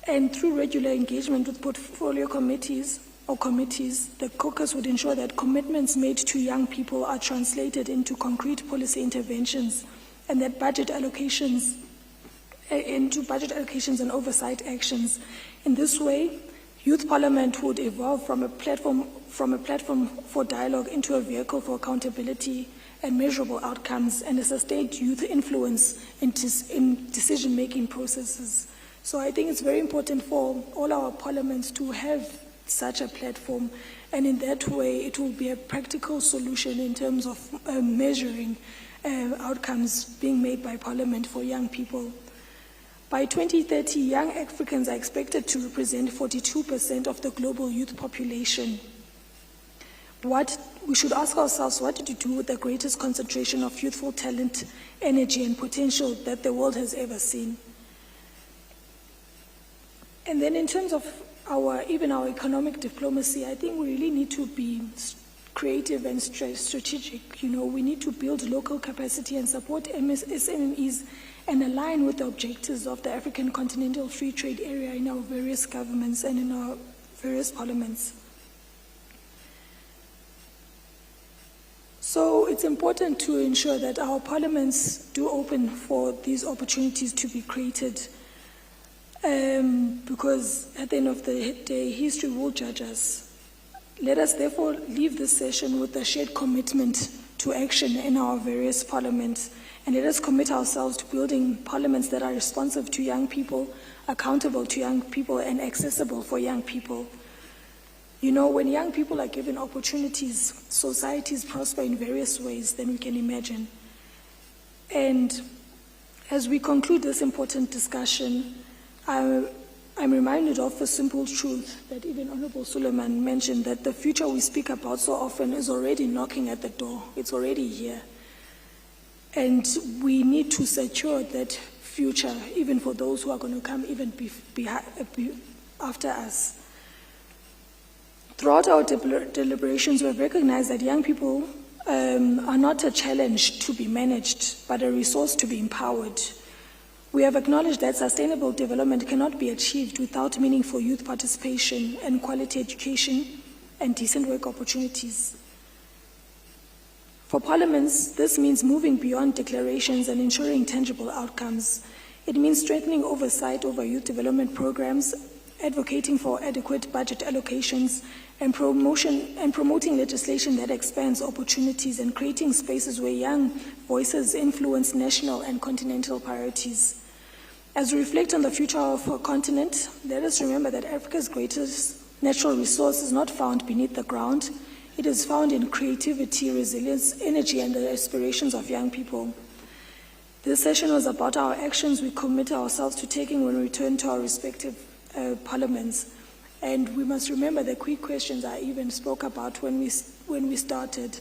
And through regular engagement with portfolio committees, the caucus would ensure that commitments made to young people are translated into concrete policy interventions and that budget allocations and oversight actions. In this way, Youth Parliament would evolve from a platform for dialogue into a vehicle for accountability and measurable outcomes and a sustained youth influence in decision-making processes. So I think it's very important for all our parliaments to have such a platform, and in that way it will be a practical solution in terms of measuring outcomes being made by Parliament for young people. By 2030, young Africans are expected to represent 42% of the global youth population. We should ask ourselves, what did you do with the greatest concentration of youthful talent, energy, and potential that the world has ever seen? And then in terms of our economic diplomacy, I think we really need to be creative and strategic. We need to build local capacity and support SMEs and align with the objectives of the African Continental Free Trade Area in our various governments and in our various parliaments. So it's important to ensure that our parliaments do open for these opportunities to be created, because at the end of the day, history will judge us. Let us therefore leave this session with a shared commitment to action in our various parliaments, and let us commit ourselves to building parliaments that are responsive to young people, accountable to young people, and accessible for young people. When young people are given opportunities, societies prosper in various ways than we can imagine. And as we conclude this important discussion, I'm reminded of a simple truth that even Honorable Suleiman mentioned, that the future we speak about so often is already knocking at the door. It's already here. And we need to secure that future, even for those who are going to come even after us. Throughout our deliberations, we have recognized that young people are not a challenge to be managed, but a resource to be empowered. We have acknowledged that sustainable development cannot be achieved without meaningful youth participation and quality education and decent work opportunities. For parliaments, this means moving beyond declarations and ensuring tangible outcomes. It means strengthening oversight over youth development programs, advocating for adequate budget allocations, and promoting legislation that expands opportunities and creating spaces where young voices influence national and continental priorities. As we reflect on the future of our continent, let us remember that Africa's greatest natural resource is not found beneath the ground. It is found in creativity, resilience, energy, and the aspirations of young people. This session was about our actions we commit ourselves to taking when we return to our respective parliaments. And we must remember the quick questions I even spoke about when we started.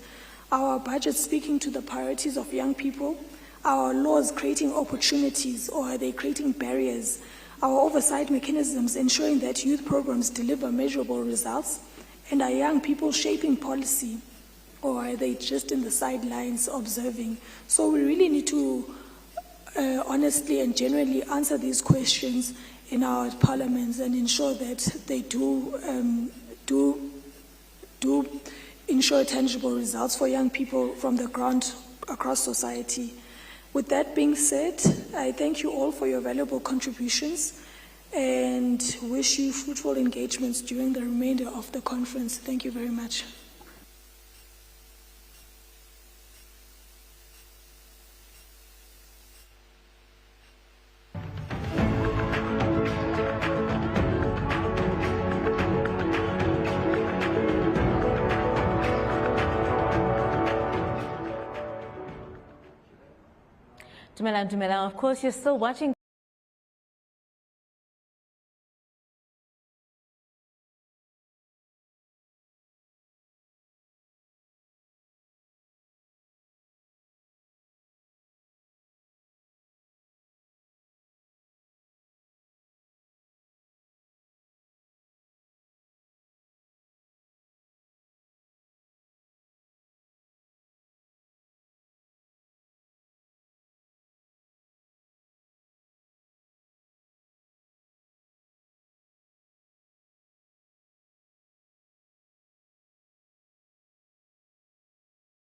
Are our budgets speaking to the priorities of young people? Are our laws creating opportunities, or are they creating barriers? Our oversight mechanisms ensuring that youth programs deliver measurable results? And are young people shaping policy, or are they just in the sidelines observing? So we really need to honestly and genuinely answer these questions in our parliaments and ensure that they do ensure tangible results for young people from the ground across society. With that being said, I thank you all for your valuable contributions, and wish you fruitful engagements during the remainder of the conference. Thank you very much. Dumela, of course, you're still watching